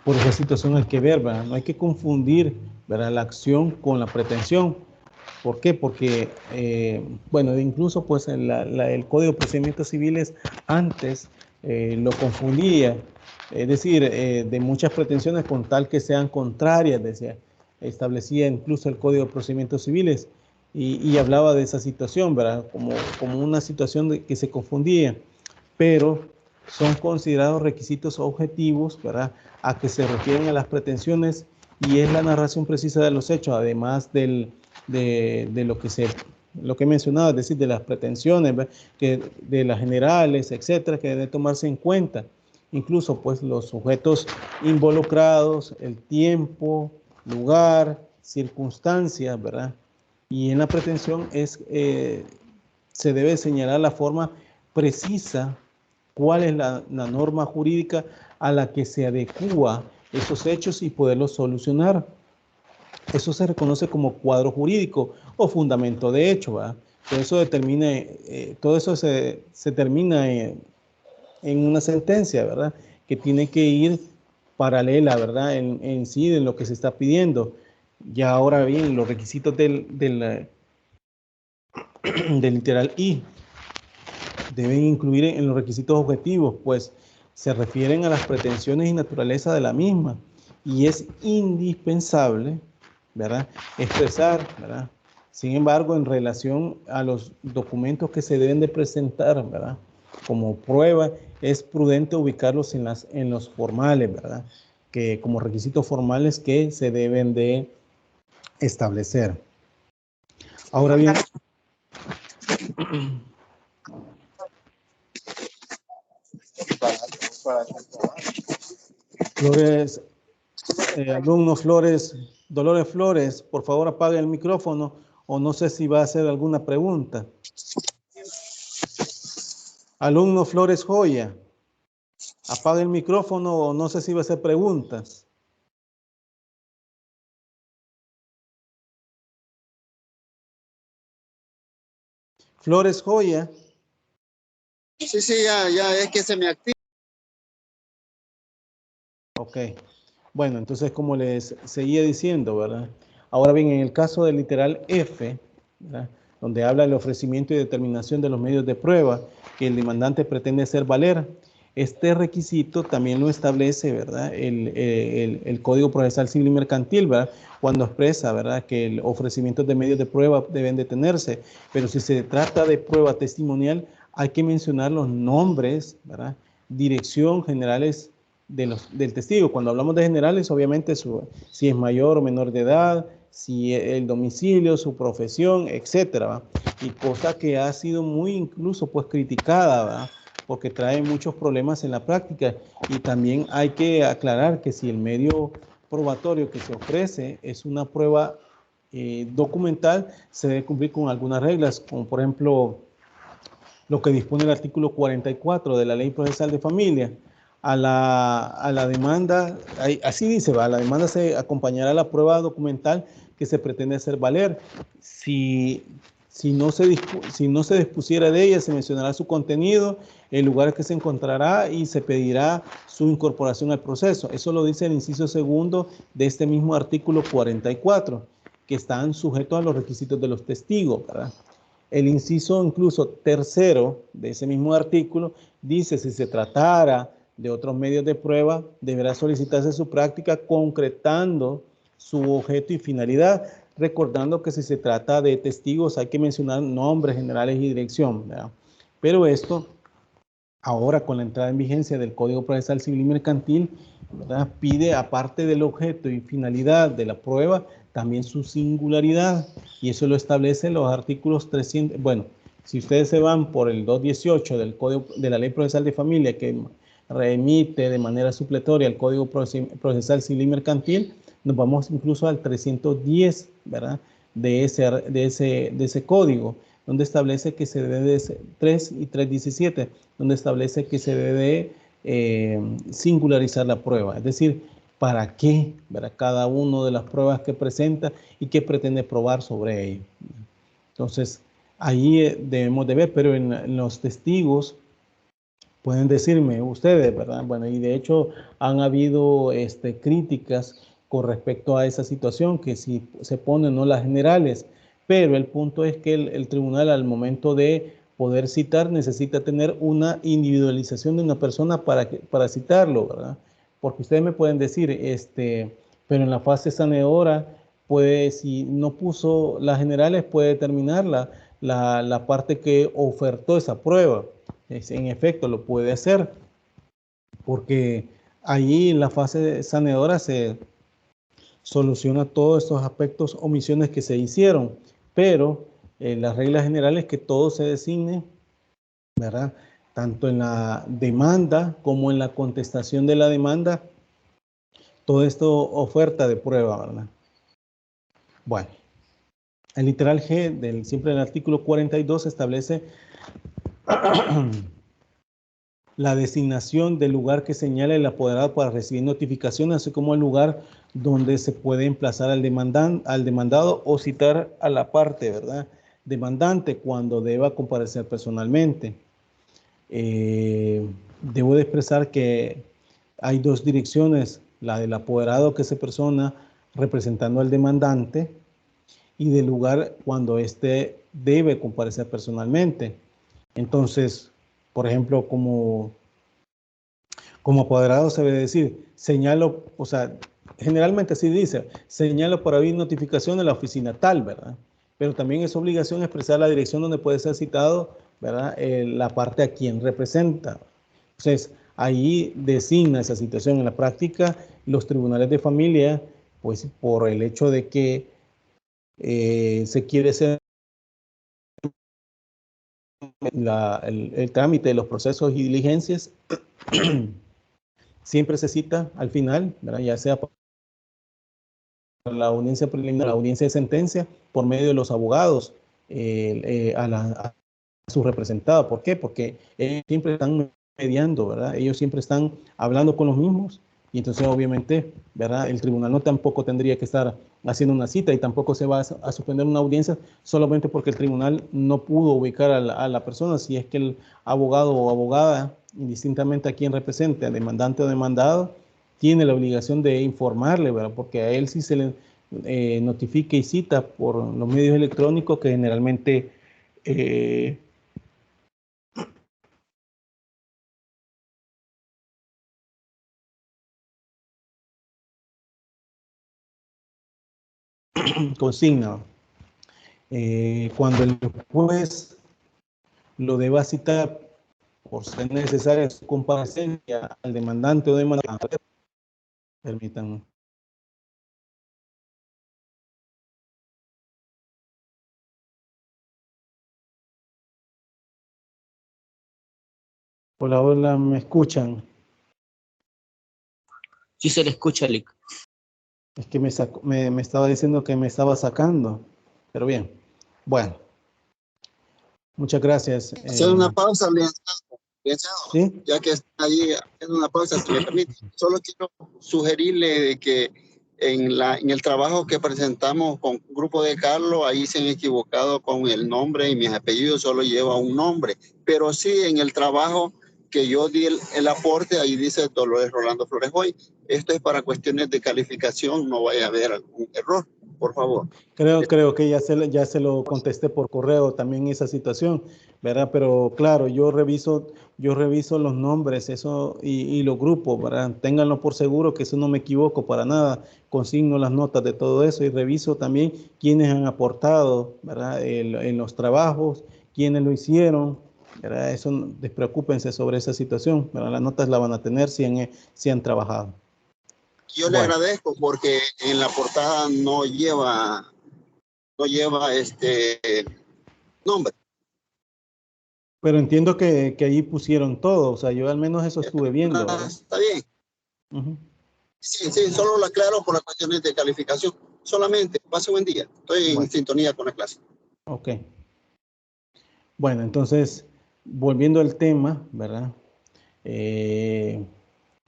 por esa situación hay que ver, ¿verdad? No hay que confundir, ¿verdad?, la acción con la pretensión. ¿Por qué? Porque, bueno, incluso pues el Código de Procedimientos Civiles antes lo confundía, es decir, de muchas pretensiones con tal que sean contrarias, decía, establecía incluso el Código de Procedimientos Civiles y hablaba de esa situación, ¿verdad? Como una situación que se confundía, pero son considerados requisitos objetivos, ¿verdad?, a que se refieren a las pretensiones, y es la narración precisa de los hechos, además de lo que he mencionado, es decir, de las pretensiones, de las generales, etcétera, que deben tomarse en cuenta. Incluso, pues, los sujetos involucrados, el tiempo, lugar, circunstancias, ¿verdad? Y en la pretensión se debe señalar la forma precisa, cuál es la norma jurídica a la que se adecúa esos hechos y poderlos solucionar. Eso se reconoce como cuadro jurídico o fundamento de hecho, ¿verdad? Todo eso se termina en una sentencia, ¿verdad?, que tiene que ir paralela, ¿verdad?, en sí de lo que se está pidiendo. Ya ahora bien, los requisitos del literal I deben incluir en los requisitos objetivos, pues se refieren a las pretensiones y naturaleza de la misma, y es indispensable, ¿verdad?, expresar, ¿verdad? Sin embargo, en relación a los documentos que se deben de presentar, ¿verdad?, como prueba, es prudente ubicarlos en los formales, ¿verdad?, que como requisitos formales que se deben de establecer. Ahora bien, Flores, alumno Dolores Flores, por favor apague el micrófono, o no sé si va a hacer alguna pregunta. Alumno Flores Joya, apague el micrófono, o no sé si va a hacer preguntas. Flores Joya. Sí, ya, es que se me activa. Ok, bueno, entonces como les seguía diciendo, ¿verdad? Ahora bien, en el caso del literal F, ¿verdad?, donde habla del ofrecimiento y determinación de los medios de prueba que el demandante pretende hacer valer, este requisito también lo establece, ¿verdad?, el Código Procesal Civil y Mercantil, ¿verdad?, cuando expresa, ¿verdad?, que el ofrecimiento de medios de prueba deben detenerse, pero si se trata de prueba testimonial, hay que mencionar los nombres, ¿verdad?, dirección, generales del testigo. Cuando hablamos de generales, obviamente si es mayor o menor de edad, si el domicilio, su profesión, etcétera, ¿va? y cosa que ha sido muy incluso pues criticada, ¿verdad? Porque trae muchos problemas en la práctica. Y también hay que aclarar que si el medio probatorio que se ofrece es una prueba documental, se debe cumplir con algunas reglas, como por ejemplo lo que dispone el artículo 44 de la Ley Procesal de Familia. A la demanda, así dice, a la demanda se acompañará la prueba documental que se pretende hacer valer. Si no se dispusiera de ella, se mencionará su contenido, el lugar en que se encontrará y se pedirá su incorporación al proceso. Eso lo dice el inciso segundo de este mismo artículo 44, que están sujetos a los requisitos de los testigos, ¿verdad? El inciso incluso tercero de ese mismo artículo dice: si se tratara de otros medios de prueba, deberá solicitarse su práctica concretando su objeto y finalidad, recordando que si se trata de testigos hay que mencionar nombres generales y dirección, ¿verdad? Pero esto, ahora con la entrada en vigencia del Código Procesal Civil y Mercantil, ¿verdad?, pide, aparte del objeto y finalidad de la prueba, también su singularidad, y eso lo establecen los artículos 300, bueno, si ustedes se van por el 218 del Código de la Ley Procesal de Familia, que remite de manera supletoria al Código Procesal Civil y Mercantil, nos vamos incluso al 310, ¿verdad?, de ese código, donde establece que se debe, 3 y 317, donde establece que se debe singularizar la prueba, es decir, para qué, ¿verdad?, cada una de las pruebas que presenta y qué pretende probar sobre ello. Entonces, ahí debemos de ver, pero en los testigos pueden decirme ustedes, ¿verdad? Bueno, y de hecho han habido críticas con respecto a esa situación, que si se ponen no las generales, pero el punto es que el tribunal, al momento de poder citar, necesita tener una individualización de una persona para citarlo, ¿verdad? Porque ustedes me pueden decir, pero en la fase sanadora, puede, si no puso las generales, puede determinar la parte que ofertó esa prueba. En efecto, lo puede hacer, porque allí en la fase sanadora se soluciona todos estos aspectos, omisiones que se hicieron, pero las reglas generales es que todo se designe, ¿verdad?, tanto en la demanda como en la contestación de la demanda, todo esto oferta de prueba, ¿verdad? Bueno, el literal G siempre del artículo 42 establece la designación del lugar que señala el apoderado para recibir notificaciones, así como el lugar donde se puede emplazar al demandado o citar a la parte, ¿verdad?, demandante cuando deba comparecer personalmente. Debo de expresar que hay dos direcciones: la del apoderado, que se persona representando al demandante, y del lugar cuando éste debe comparecer personalmente. Entonces, por ejemplo, como apoderado se debe decir: señalo, o sea, generalmente así dice, señalo para abrir notificación en la oficina tal, ¿verdad? Pero también es obligación expresar la dirección donde puede ser citado, ¿verdad?, la parte a quien representa. Entonces, ahí designa esa situación. En la práctica, los tribunales de familia, pues por el hecho de que se quiere hacer el trámite de los procesos y diligencias, siempre se cita al final, ¿verdad?, ya sea para la audiencia preliminar, la audiencia de sentencia, por medio de los abogados a su representado. ¿Por qué? Porque ellos siempre están mediando, ¿verdad? Ellos siempre están hablando con los mismos, y entonces obviamente, ¿verdad?, el tribunal no tampoco tendría que estar haciendo una cita, y tampoco se va a suspender una audiencia solamente porque el tribunal no pudo ubicar a la persona, si es que el abogado o abogada, indistintamente a quien represente, demandante o demandado, tiene la obligación de informarle, ¿verdad?, porque a él sí se le notifica y cita por los medios electrónicos, que generalmente consigna. Cuando el juez lo deba citar por ser necesaria su comparecencia al demandante o demandante, permítanme. Hola, hola, ¿me escuchan? Sí se le escucha, Lick. Es que me estaba diciendo que me estaba sacando, pero bien. Bueno, muchas gracias. Hacer una pausa, licenciado, ¿Sí? ya que está ahí haciendo una pausa, si me permite. Solo quiero sugerirle de que en el trabajo que presentamos con Grupo de Carlos, ahí se han equivocado con el nombre y mis apellidos solo lleva un nombre. Pero sí, en el trabajo que yo di el aporte, ahí dice Dolores Rolando Flores Hoy. Esto es para cuestiones de calificación, no vaya a haber algún error, por favor. Creo que ya se lo contesté por correo también esa situación, ¿verdad? Pero claro, yo reviso los nombres eso y los grupos, ¿verdad? Ténganlo por seguro que eso no me equivoco para nada. Consigno las notas de todo eso y reviso también quiénes han aportado, ¿verdad? En los trabajos, quiénes lo hicieron, ¿verdad? Eso, despreocúpense sobre esa situación, ¿verdad? Las notas las van a tener si han trabajado. Yo le Bueno. agradezco porque en la portada no lleva nombre. Pero entiendo que ahí pusieron todo, o sea, yo al menos eso estuve viendo, ¿verdad? Está bien. Uh-huh. Sí, sí, solo lo aclaro por las cuestiones de calificación. Solamente, pase buen día. Estoy en Bueno, sintonía con la clase. ok. Bueno, entonces, volviendo al tema, ¿verdad?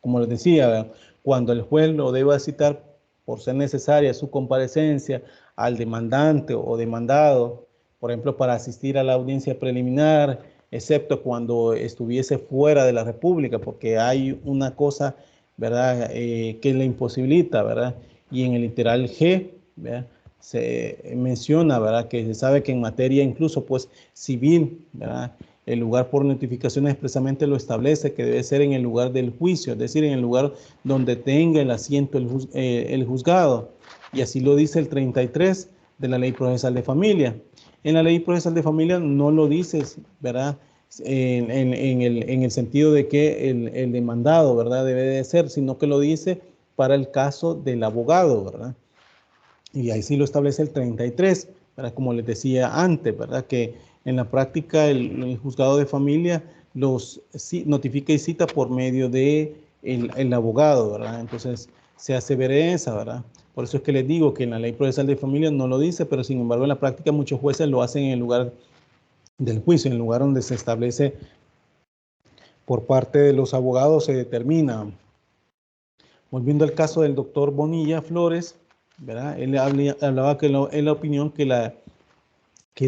Como les decía, ¿verdad? Cuando el juez lo deba citar por ser necesaria su comparecencia al demandante o demandado, por ejemplo, para asistir a la audiencia preliminar, excepto cuando estuviese fuera de la República, porque hay una cosa, ¿verdad?, que le imposibilita, ¿verdad? Y en el literal G, ¿verdad?, se menciona, ¿verdad?, que se sabe que en materia incluso, pues, civil, ¿verdad?, el lugar por notificaciones expresamente lo establece, que debe ser en el lugar del juicio, es decir, en el lugar donde tenga el asiento el juzgado. Y así lo dice el 33 de la Ley Procesal de Familia. En la Ley Procesal de Familia no lo dices, ¿verdad? En el sentido de que el demandado, ¿verdad? Debe de ser, sino que lo dice para el caso del abogado, ¿verdad? Y ahí sí lo establece el 33, ¿verdad? Como les decía antes, ¿verdad? Que en la práctica el juzgado de familia los notifica y cita por medio de el abogado, ¿verdad? Entonces se asevera, ¿verdad? Por eso es que les digo que en la ley procesal de familia no lo dice, pero sin embargo en la práctica muchos jueces lo hacen en el lugar del juicio, en el lugar donde se establece por parte de los abogados, se determina. Volviendo al caso del doctor Bonilla Flores, ¿verdad? Él hablaba que es la opinión que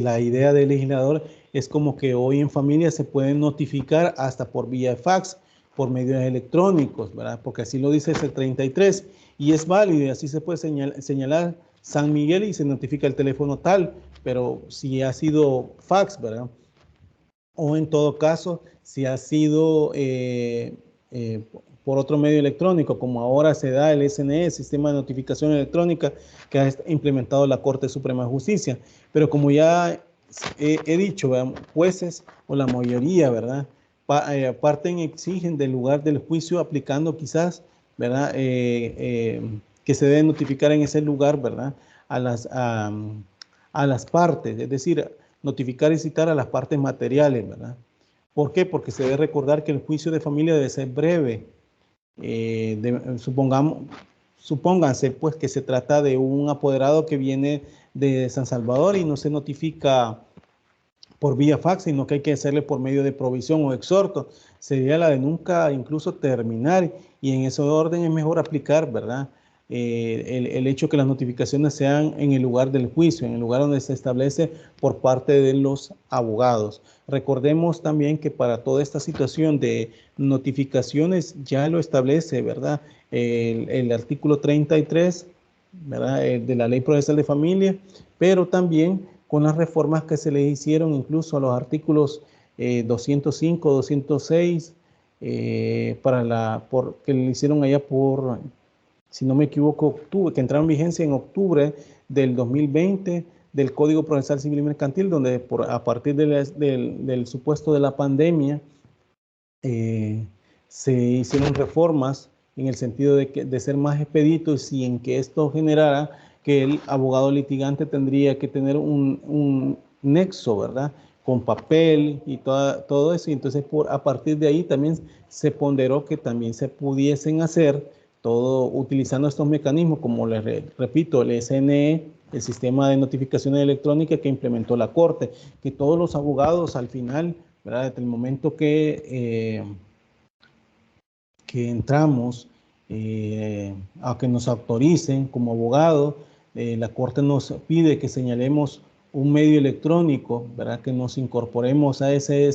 la idea del legislador es como que hoy en familia se pueden notificar hasta por vía de fax, por medios electrónicos, ¿verdad? Porque así lo dice ese 33 y es válido y así se puede señalar San Miguel y se notifica el teléfono tal, pero si ha sido fax, ¿verdad? O en todo caso, si ha sido eh, por otro medio electrónico, como ahora se da el SNE, Sistema de Notificación Electrónica, que ha implementado la Corte Suprema de Justicia. Pero como ya he dicho, ¿verdad? Jueces o la mayoría, ¿verdad? Parten, exigen del lugar del juicio aplicando quizás, ¿verdad? Que se debe notificar en ese lugar, ¿verdad? A las partes, es decir, notificar y citar a las partes materiales, ¿verdad? ¿Por qué? Porque se debe recordar que el juicio de familia debe ser breve. Supónganse pues que se trata de un apoderado que viene de San Salvador y no se notifica por vía fax, sino que hay que hacerle por medio de provisión o exhorto. Sería la de nunca incluso terminar y en ese orden es mejor aplicar, ¿verdad? El hecho que las notificaciones sean en el lugar del juicio, en el lugar donde se establece por parte de los abogados. Recordemos también que para toda esta situación de notificaciones ya lo establece, ¿verdad? El artículo 33, ¿verdad? De la Ley Procesal de Familia, pero también con las reformas que se le hicieron incluso a los artículos 205, 206, que le hicieron allá por, si no me equivoco, octubre, que entraron en vigencia en octubre del 2020 del Código Procesal Civil y Mercantil, donde a partir del supuesto de la pandemia se hicieron reformas en el sentido de ser más expeditos y en que esto generara que el abogado litigante tendría que tener un nexo, ¿verdad?, con papel y todo eso. Y entonces a partir de ahí también se ponderó que también se pudiesen hacer todo utilizando estos mecanismos, como les repito, el SNE, el sistema de notificaciones electrónicas que implementó la Corte, que todos los abogados al final, ¿verdad? Desde el momento que entramos a que nos autoricen como abogados, la Corte nos pide que señalemos un medio electrónico, ¿verdad? Que nos incorporemos a ese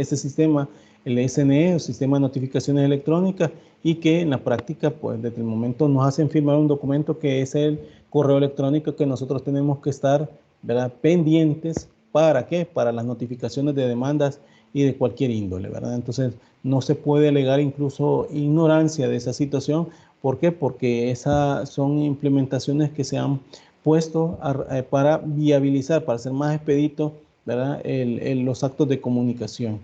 sistema, el SNE, el sistema de notificaciones electrónicas, y que en la práctica, pues desde el momento nos hacen firmar un documento que es el correo electrónico que nosotros tenemos que estar, ¿verdad? Pendientes. ¿Para qué? Para las notificaciones de demandas y de cualquier índole, ¿verdad? Entonces, no se puede alegar incluso ignorancia de esa situación. ¿Por qué? Porque esas son implementaciones que se han puesto para viabilizar, para hacer más expedito, ¿verdad? Los actos de comunicación.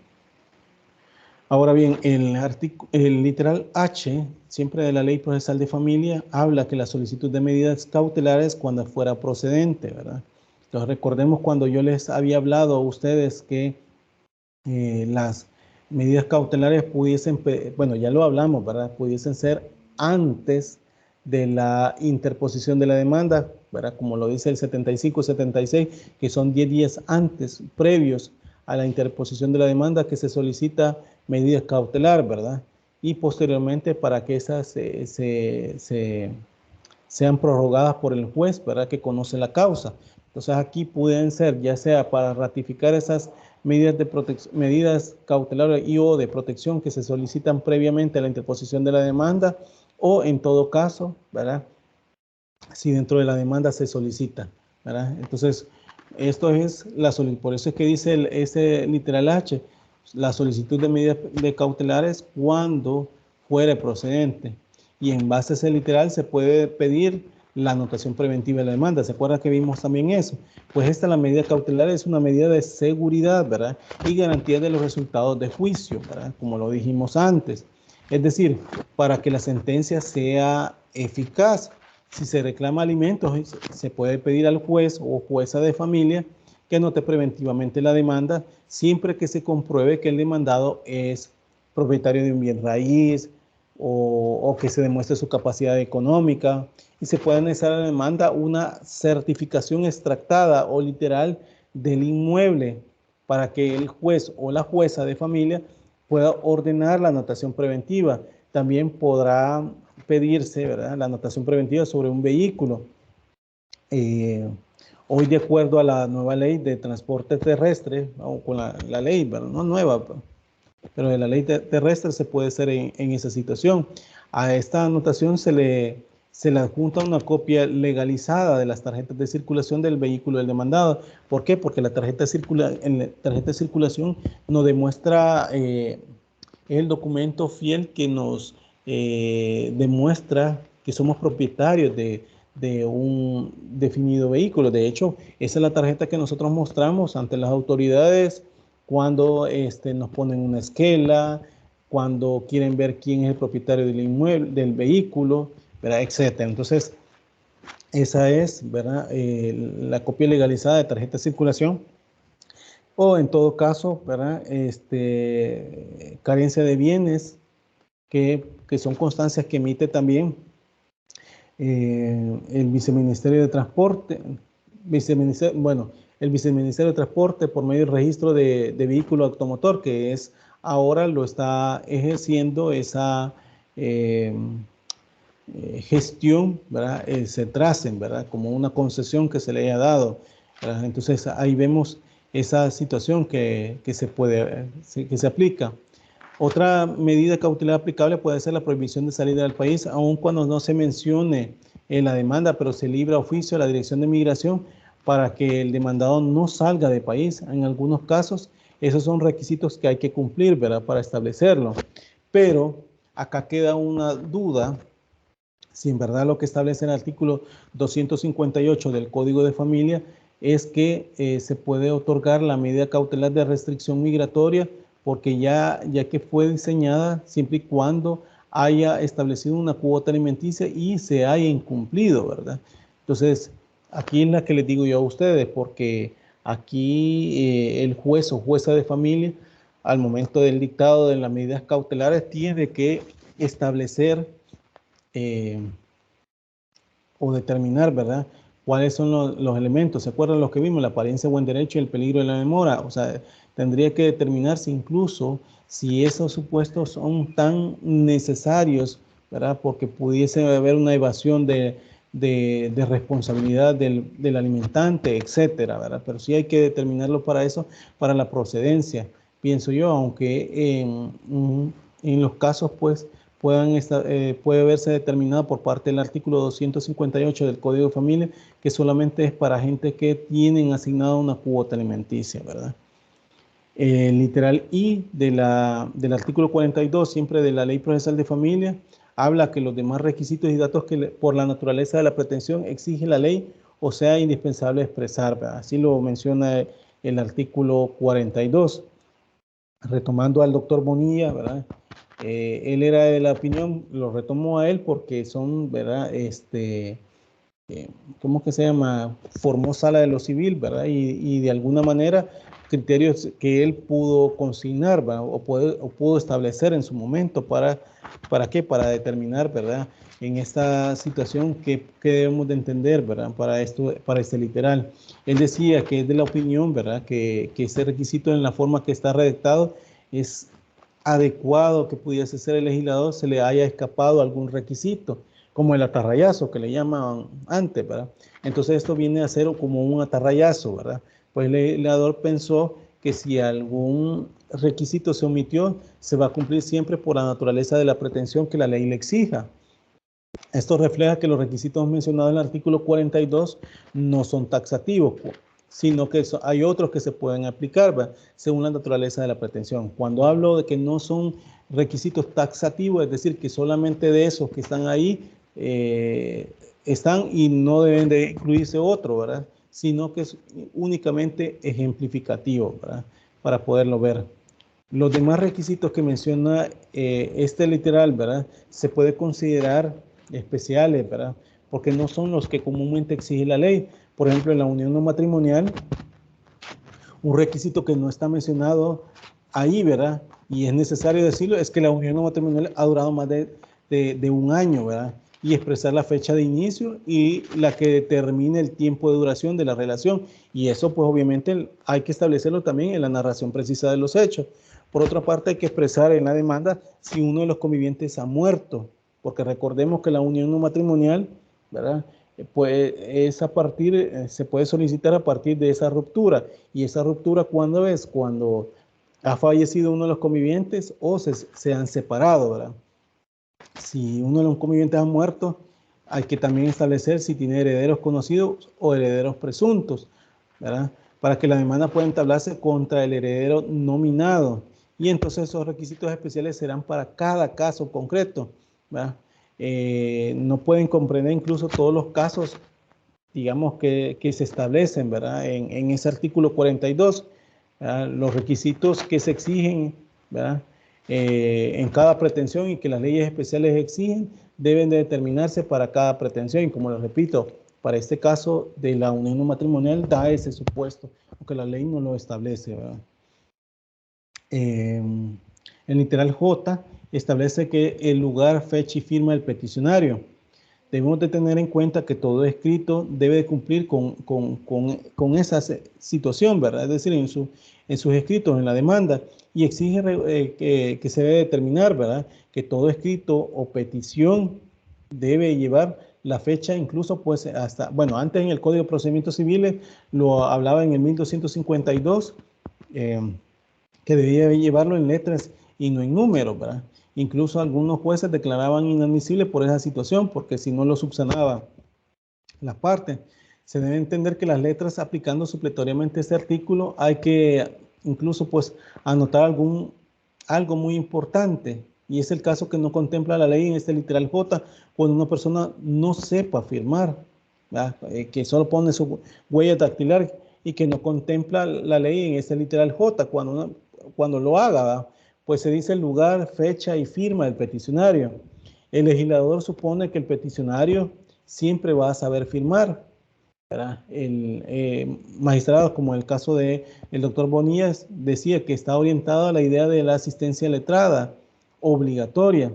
Ahora bien, el literal H, siempre de la Ley Procesal de Familia, habla que la solicitud de medidas cautelares cuando fuera procedente, ¿verdad? Entonces recordemos cuando yo les había hablado a ustedes que las medidas cautelares pudiesen, bueno, ya lo hablamos, ¿verdad? Pudiesen ser antes de la interposición de la demanda, ¿verdad? Como lo dice el 75-76, que son 10 días antes, previos a la interposición de la demanda, que se solicita medidas cautelar, ¿verdad? Y posteriormente para que esas sean prorrogadas por el juez, ¿verdad? Que conoce la causa. Entonces aquí pueden ser ya sea para ratificar esas medidas cautelares y o de protección que se solicitan previamente a la interposición de la demanda, o en todo caso, ¿verdad? Si dentro de la demanda se solicita, ¿verdad? Entonces, esto es la solicitud, por eso es que dice ese literal H, la solicitud de medidas de cautelares cuando fuere procedente. Y en base a ese literal se puede pedir la anotación preventiva de la demanda. ¿Se acuerdan que vimos también eso? Pues esta, la medida cautelar, es una medida de seguridad, ¿verdad? Y garantía de los resultados de juicio, ¿verdad? Como lo dijimos antes. Es decir, para que la sentencia sea eficaz. Si se reclama alimentos, se puede pedir al juez o jueza de familia que anote preventivamente la demanda, siempre que se compruebe que el demandado es propietario de un bien raíz o que se demuestre su capacidad económica, y se puede anexar a la demanda una certificación extractada o literal del inmueble para que el juez o la jueza de familia pueda ordenar la anotación preventiva. También podrá pedirse, ¿verdad?, la anotación preventiva sobre un vehículo. Hoy, de acuerdo a la nueva ley de transporte terrestre, o con la ley, ¿verdad?, no nueva, pero de la ley terrestre, se puede hacer en esa situación. A esta anotación se le adjunta una copia legalizada de las tarjetas de circulación del vehículo del demandado. ¿Por qué? Porque la tarjeta de circulación nos demuestra el documento fiel que nos demuestra que somos propietarios de un definido vehículo. De hecho, esa es la tarjeta que nosotros mostramos ante las autoridades cuando nos ponen una esquela, cuando quieren ver quién es el propietario del inmueble, del vehículo, ¿verdad?, etcétera. Entonces, esa es, ¿verdad?, la copia legalizada de tarjeta de circulación. O en todo caso, ¿verdad?, carencia de bienes, que son constancias que emite también el Viceministerio de Transporte, el Viceministerio de Transporte por medio del registro de vehículo automotor, que es ahora lo está ejerciendo esa gestión, ¿verdad? Se tracen, ¿verdad?, como una concesión que se le haya dado, ¿verdad? Entonces ahí vemos esa situación que se aplica. Otra medida cautelar aplicable puede ser la prohibición de salida del país, aun cuando no se mencione en la demanda, pero se libra oficio a la Dirección de Migración para que el demandado no salga del país. En algunos casos, esos son requisitos que hay que cumplir, ¿verdad?, para establecerlo. Pero acá queda una duda, si en verdad lo que establece el artículo 258 del Código de Familia es que se puede otorgar la medida cautelar de restricción migratoria, porque ya que fue diseñada siempre y cuando haya establecido una cuota alimenticia y se haya incumplido, ¿verdad? Entonces, aquí es la que les digo yo a ustedes, porque Aquí el juez o jueza de familia, al momento del dictado de las medidas cautelares, tiene que establecer o determinar, ¿verdad?, cuáles son los elementos. ¿Se acuerdan los que vimos? La apariencia de buen derecho y el peligro de la demora. O sea, tendría que determinarse incluso si esos supuestos son tan necesarios, ¿verdad?, porque pudiese haber una evasión de responsabilidad del alimentante, etcétera, ¿verdad? Pero sí hay que determinarlo para eso, para la procedencia, pienso yo, aunque en los casos, pues, puede verse determinado por parte del artículo 258 del Código de Familia, que solamente es para gente que tienen asignada una cuota alimenticia, ¿verdad? El literal I del artículo 42, siempre de la Ley Procesal de Familia, habla que los demás requisitos y datos que por la naturaleza de la pretensión exige la ley o sea indispensable expresar, ¿verdad? Así lo menciona el artículo 42. Retomando al doctor Bonilla, ¿verdad? Él era de la opinión, lo retomó a él porque son, ¿verdad? ¿Cómo que se llama? Formó sala de lo civil, ¿verdad? Y de alguna manera criterios que él pudo consignar, ¿verdad? O pudo establecer en su momento ¿para qué? Para determinar, ¿verdad? En esta situación qué debemos de entender, ¿verdad? Para este literal. Él decía que es de la opinión, ¿verdad? Que ese requisito en la forma que está redactado es adecuado que pudiese ser el legislador se le haya escapado algún requisito, como el atarrayazo que le llamaban antes, ¿verdad? Entonces esto viene a ser como un atarrayazo, ¿verdad? Pues el legislador pensó que si algún requisito se omitió, se va a cumplir siempre por la naturaleza de la pretensión que la ley le exija. Esto refleja que los requisitos mencionados en el artículo 42 no son taxativos, sino que hay otros que se pueden aplicar, ¿verdad?, según la naturaleza de la pretensión. Cuando hablo de que no son requisitos taxativos, es decir, que solamente de esos que están ahí están y no deben de incluirse otro, ¿verdad?, sino que es únicamente ejemplificativo, ¿verdad?, para poderlo ver. Los demás requisitos que menciona este literal, ¿verdad?, se puede considerar especiales, ¿verdad?, porque no son los que comúnmente exige la ley. Por ejemplo, en la unión no matrimonial, un requisito que no está mencionado ahí, ¿verdad?, y es necesario decirlo, es que la unión no matrimonial ha durado más de un año, ¿verdad?, y expresar la fecha de inicio y la que determine el tiempo de duración de la relación. Y eso, pues, obviamente, hay que establecerlo también en la narración precisa de los hechos. Por otra parte, hay que expresar en la demanda si uno de los convivientes ha muerto, porque recordemos que la unión no matrimonial, ¿verdad?, pues es se puede solicitar a partir de esa ruptura. Y esa ruptura, ¿cuándo es? Cuando ha fallecido uno de los convivientes o se han separado, ¿verdad? Si uno de los convivientes ha muerto, hay que también establecer si tiene herederos conocidos o herederos presuntos, ¿verdad?, para que la demanda pueda entablarse contra el heredero nominado. Y entonces esos requisitos especiales serán para cada caso concreto, ¿verdad? No pueden comprender incluso todos los casos, digamos, que se establecen, ¿verdad?, en ese artículo 42, ¿verdad?, los requisitos que se exigen, ¿verdad?, en cada pretensión y que las leyes especiales exigen, deben de determinarse para cada pretensión. Y como les repito, para este caso de la unión no matrimonial da ese supuesto, aunque la ley no lo establece, ¿verdad? El literal J establece que el lugar, fecha y firma del peticionario. Debemos de tener en cuenta que todo escrito debe de cumplir con esa situación, ¿verdad? Es decir, en sus escritos, en la demanda, y exige que se debe determinar, ¿verdad?, que todo escrito o petición debe llevar la fecha, incluso pues hasta, bueno, antes en el Código de Procedimientos Civiles lo hablaba en el 1252, que debía llevarlo en letras y no en números, ¿verdad? Incluso algunos jueces declaraban inadmisible por esa situación, porque si no lo subsanaba la parte. Se debe entender que las letras, aplicando supletoriamente este artículo, hay que incluso pues anotar algo muy importante, y es el caso que no contempla la ley en este literal J, cuando una persona no sepa firmar, que solo pone su huella dactilar y que no contempla la ley en este literal J, cuando lo haga, ¿verdad?, pues se dice el lugar, fecha y firma del peticionario. El legislador supone que el peticionario siempre va a saber firmar, ¿verdad? Magistrados, como el caso de el doctor Bonilla, decía que está orientado a la idea de la asistencia letrada obligatoria,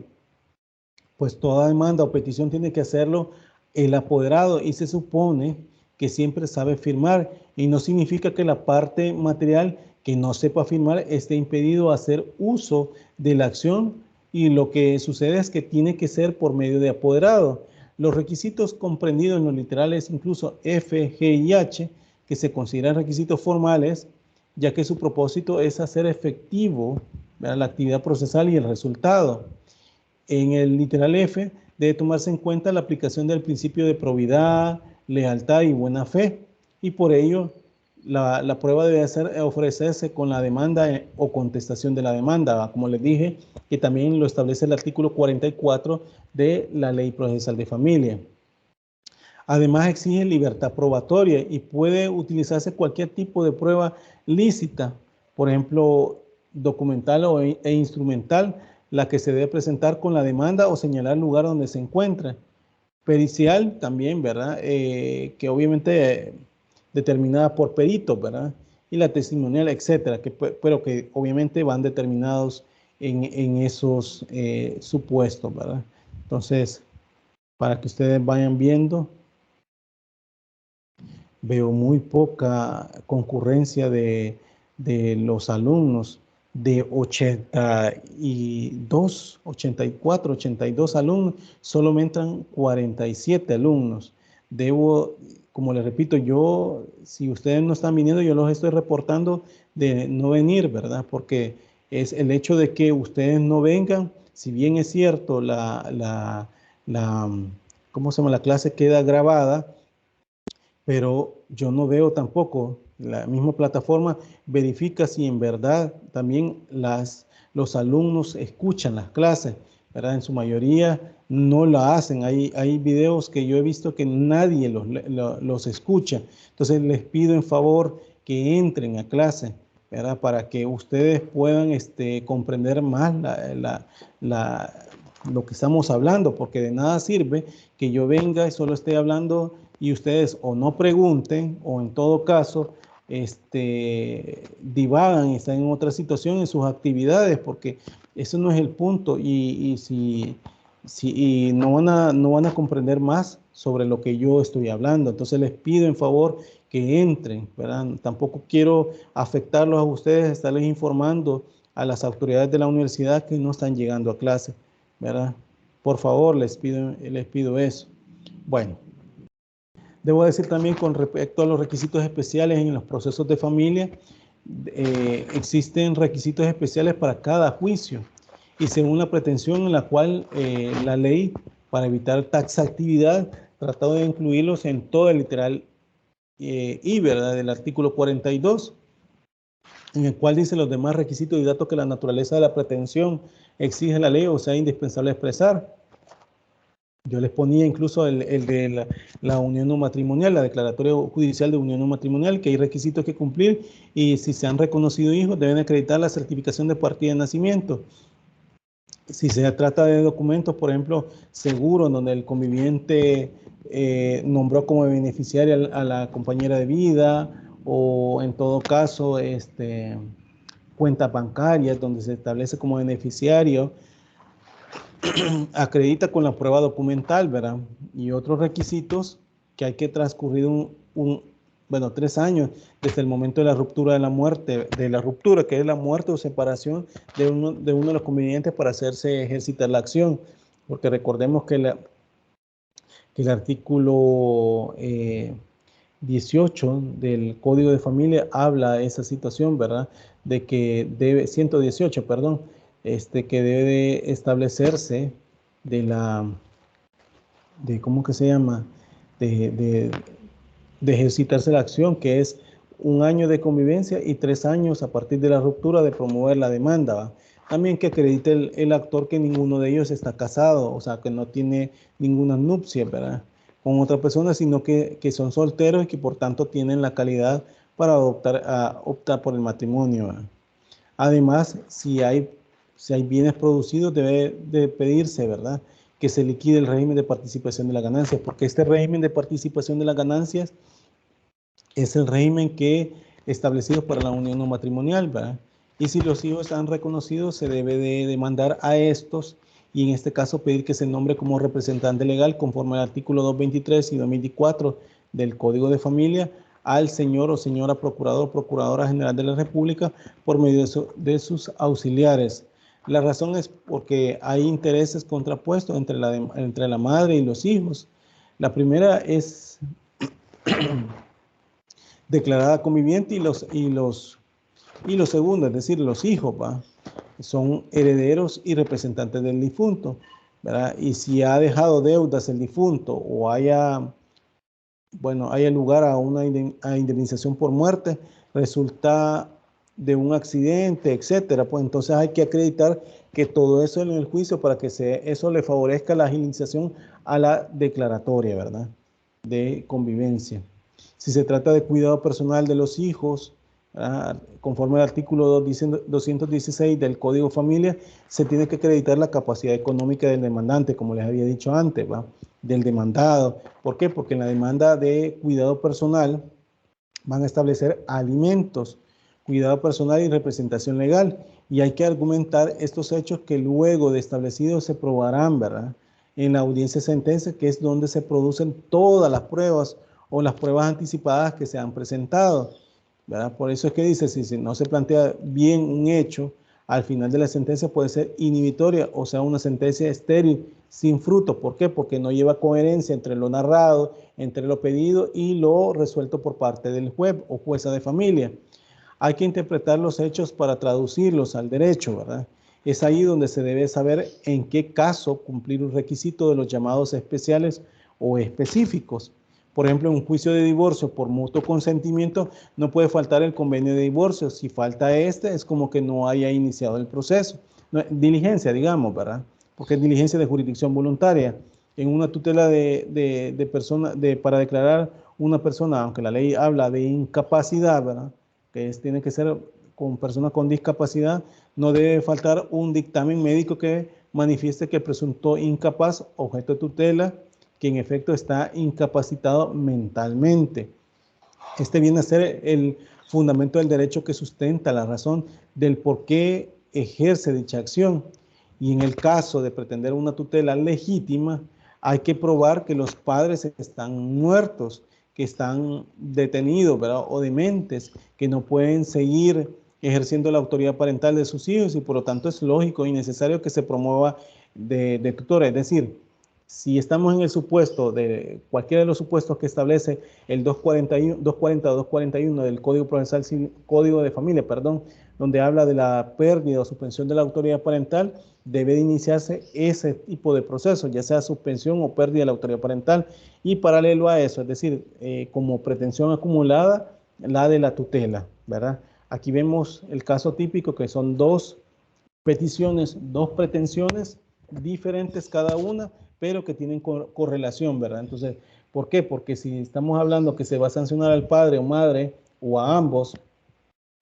pues toda demanda o petición tiene que hacerlo el apoderado y se supone que siempre sabe firmar, y no significa que la parte material que no sepa firmar esté impedido hacer uso de la acción, y lo que sucede es que tiene que ser por medio de apoderado. Los requisitos comprendidos en los literales, incluso F, G y H, que se consideran requisitos formales, ya que su propósito es hacer efectivo, ¿verdad?, la actividad procesal y el resultado. En el literal F debe tomarse en cuenta la aplicación del principio de probidad, lealtad y buena fe, y por ello la prueba debe ofrecerse con la demanda o contestación de la demanda, como les dije, que también lo establece el artículo 44 de la Ley Procesal de Familia. Además, exige libertad probatoria y puede utilizarse cualquier tipo de prueba lícita, por ejemplo, documental e instrumental, la que se debe presentar con la demanda o señalar el lugar donde se encuentra. Pericial también, ¿verdad? Que obviamente determinada por peritos, ¿verdad? Y la testimonial, etcétera, pero que obviamente van determinados en esos supuestos, ¿verdad? Entonces, para que ustedes vayan viendo, veo muy poca concurrencia de los alumnos, de 82, 84, 82 alumnos, solo me entran 47 alumnos. Debo, como les repito, si ustedes no están viniendo, yo los estoy reportando de no venir, ¿verdad? Porque es el hecho de que ustedes no vengan, si bien es cierto, ¿cómo se llama? La clase queda grabada, pero yo no veo tampoco, la misma plataforma verifica si en verdad también los alumnos escuchan las clases, ¿verdad? En su mayoría no la hacen. Hay videos que yo he visto que nadie los escucha. Entonces les pido en favor que entren a clase, ¿verdad? Para que ustedes puedan comprender más lo que estamos hablando, porque de nada sirve que yo venga y solo esté hablando y ustedes o no pregunten, o en todo caso divagan y están en otra situación en sus actividades, porque eso no es el punto, y no van a comprender más sobre lo que yo estoy hablando. Entonces les pido en favor que entren, ¿verdad? Tampoco quiero afectarlos a ustedes, estarles informando a las autoridades de la universidad que no están llegando a clase, ¿verdad? Por favor, les pido eso. Bueno, debo decir también con respecto a los requisitos especiales en los procesos de familia, existen requisitos especiales para cada juicio y según la pretensión en la cual la ley, para evitar taxatividad, trató de incluirlos en todo el literal I, ¿verdad?, del artículo 42, en el cual dice los demás requisitos y datos que la naturaleza de la pretensión exige la ley o sea indispensable expresar. Yo les ponía incluso el de la unión no matrimonial, la declaratoria judicial de unión no matrimonial, que hay requisitos que cumplir y si se han reconocido hijos deben acreditar la certificación de partida de nacimiento. Si se trata de documentos, por ejemplo, seguros, donde el conviviente nombró como beneficiaria a la compañera de vida, o en todo caso, cuentas bancarias donde se establece como beneficiario, acredita con la prueba documental, ¿verdad? Y otros requisitos que hay que transcurrir 3 años desde el momento de la ruptura de la muerte, que es la muerte o separación de uno de los convivientes para hacerse ejercitar la acción, porque recordemos que el artículo 18 del Código de Familia habla de esa situación, ¿verdad? De que 118, perdón, que debe de establecerse ¿cómo que se llama? De ejercitarse la acción, que es 1 año de convivencia y 3 años a partir de la ruptura de promover la demanda, ¿va? También que acredite el actor que ninguno de ellos está casado, o sea, que no tiene ninguna nupcia, ¿verdad?, con otra persona, sino que son solteros y que por tanto tienen la calidad para optar por el matrimonio, ¿verdad? Además, si hay bienes producidos, debe de pedirse, ¿verdad?, que se liquide el régimen de participación de las ganancias, porque este régimen de participación de las ganancias es el régimen que establecido para la unión no matrimonial, ¿verdad? Y si los hijos están reconocidos, se debe de demandar a estos y en este caso pedir que se nombre como representante legal conforme al artículo 223 y 224 del Código de Familia al señor o señora procurador o procuradora general de la República por medio de sus auxiliares. La razón es porque hay intereses contrapuestos entre la madre y los hijos. La primera es declarada conviviente y los segundos, es decir, los hijos, ¿va? Son herederos y representantes del difunto, ¿verdad? Y si ha dejado deudas el difunto o haya lugar a una indemnización por muerte, resulta de un accidente, etcétera, pues entonces hay que acreditar que todo eso en el juicio para que eso le favorezca la agilización a la declaratoria, ¿verdad? De convivencia. Si se trata de cuidado personal de los hijos, conforme al artículo 216 del Código Familia, se tiene que acreditar la capacidad económica del demandante, como les había dicho antes, ¿va? Del demandado. ¿Por qué? Porque en la demanda de cuidado personal van a establecer alimentos, cuidado personal y representación legal. Y hay que argumentar estos hechos que luego de establecidos se probarán, ¿verdad? En la audiencia de sentencia, que es donde se producen todas las pruebas o las pruebas anticipadas que se han presentado, ¿verdad? Por eso es que dice, si no se plantea bien un hecho, al final de la sentencia puede ser inhibitoria, o sea, una sentencia estéril, sin fruto. ¿Por qué? Porque no lleva coherencia entre lo narrado, entre lo pedido y lo resuelto por parte del juez o jueza de familia. Hay que interpretar los hechos para traducirlos al derecho, ¿verdad? Es ahí donde se debe saber en qué caso cumplir un requisito de los llamados especiales o específicos. Por ejemplo, en un juicio de divorcio por mutuo consentimiento no puede faltar el convenio de divorcio. Si falta este, es como que no haya iniciado el proceso. No, diligencia, digamos, ¿verdad? Porque es diligencia de jurisdicción voluntaria. En una tutela de persona, para declarar una persona, aunque la ley habla de incapacidad, ¿verdad? Que tiene que ser con personas con discapacidad, no debe faltar un dictamen médico que manifieste que el presunto incapaz, objeto de tutela, que en efecto está incapacitado mentalmente. Este viene a ser el fundamento del derecho que sustenta la razón del por qué ejerce dicha acción. Y en el caso de pretender una tutela legítima, hay que probar que los padres están muertos, que están detenidos, ¿verdad? O dementes, que no pueden seguir ejerciendo la autoridad parental de sus hijos y por lo tanto es lógico y necesario que se promueva de tutora. Es decir, si estamos en el supuesto de cualquiera de los supuestos que establece el 240 o 241 del Código Procesal, Código de Familia, perdón, donde habla de la pérdida o suspensión de la autoridad parental, debe de iniciarse ese tipo de proceso, ya sea suspensión o pérdida de la autoridad parental. Y paralelo a eso, es decir, como pretensión acumulada, la de la tutela, ¿verdad? Aquí vemos el caso típico que son dos peticiones, dos pretensiones diferentes cada una, pero que tienen correlación, ¿verdad? Entonces, ¿por qué? Porque si estamos hablando que se va a sancionar al padre o madre o a ambos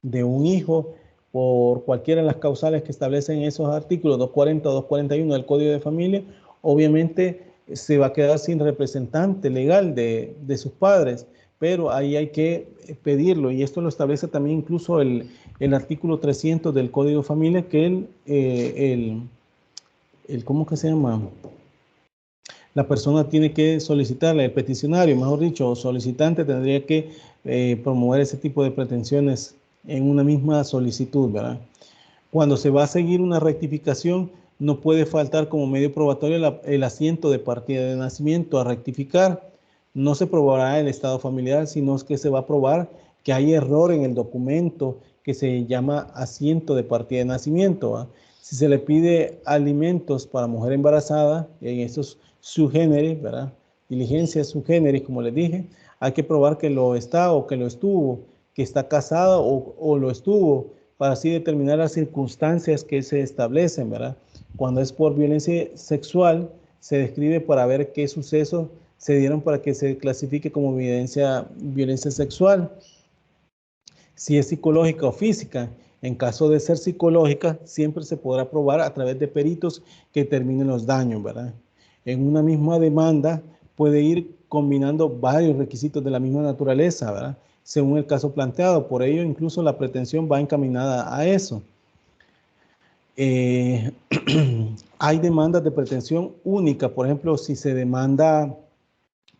de un hijo por cualquiera de las causales que establecen esos artículos 240 o 241 del Código de Familia, obviamente se va a quedar sin representante legal de sus padres, pero ahí hay que pedirlo y esto lo establece también incluso el artículo 300 del Código de Familia, que ¿cómo que se llama? La persona tiene que solicitarle, el peticionario, mejor dicho, o solicitante tendría que promover ese tipo de pretensiones en una misma solicitud, ¿verdad? Cuando se va a seguir una rectificación, no puede faltar como medio probatorio el asiento de partida de nacimiento a rectificar. No se probará el estado familiar, sino que se va a probar que hay error en el documento que se llama asiento de partida de nacimiento, ¿va? Si se le pide alimentos para mujer embarazada, en estos subgéneros, ¿verdad? Diligencias subgéneros, como les dije, hay que probar que lo está o que lo estuvo, que está casado o lo estuvo, para así determinar las circunstancias que se establecen, ¿verdad? Cuando es por violencia sexual, se describe para ver qué sucesos se dieron para que se clasifique como violencia sexual. Si es psicológica o física, en caso de ser psicológica, siempre se podrá probar a través de peritos que determinen los daños, ¿verdad? En una misma demanda puede ir combinando varios requisitos de la misma naturaleza, ¿verdad? según el caso planteado. Por ello, incluso la pretensión va encaminada a eso. Hay demandas de pretensión única. Por ejemplo, si se demanda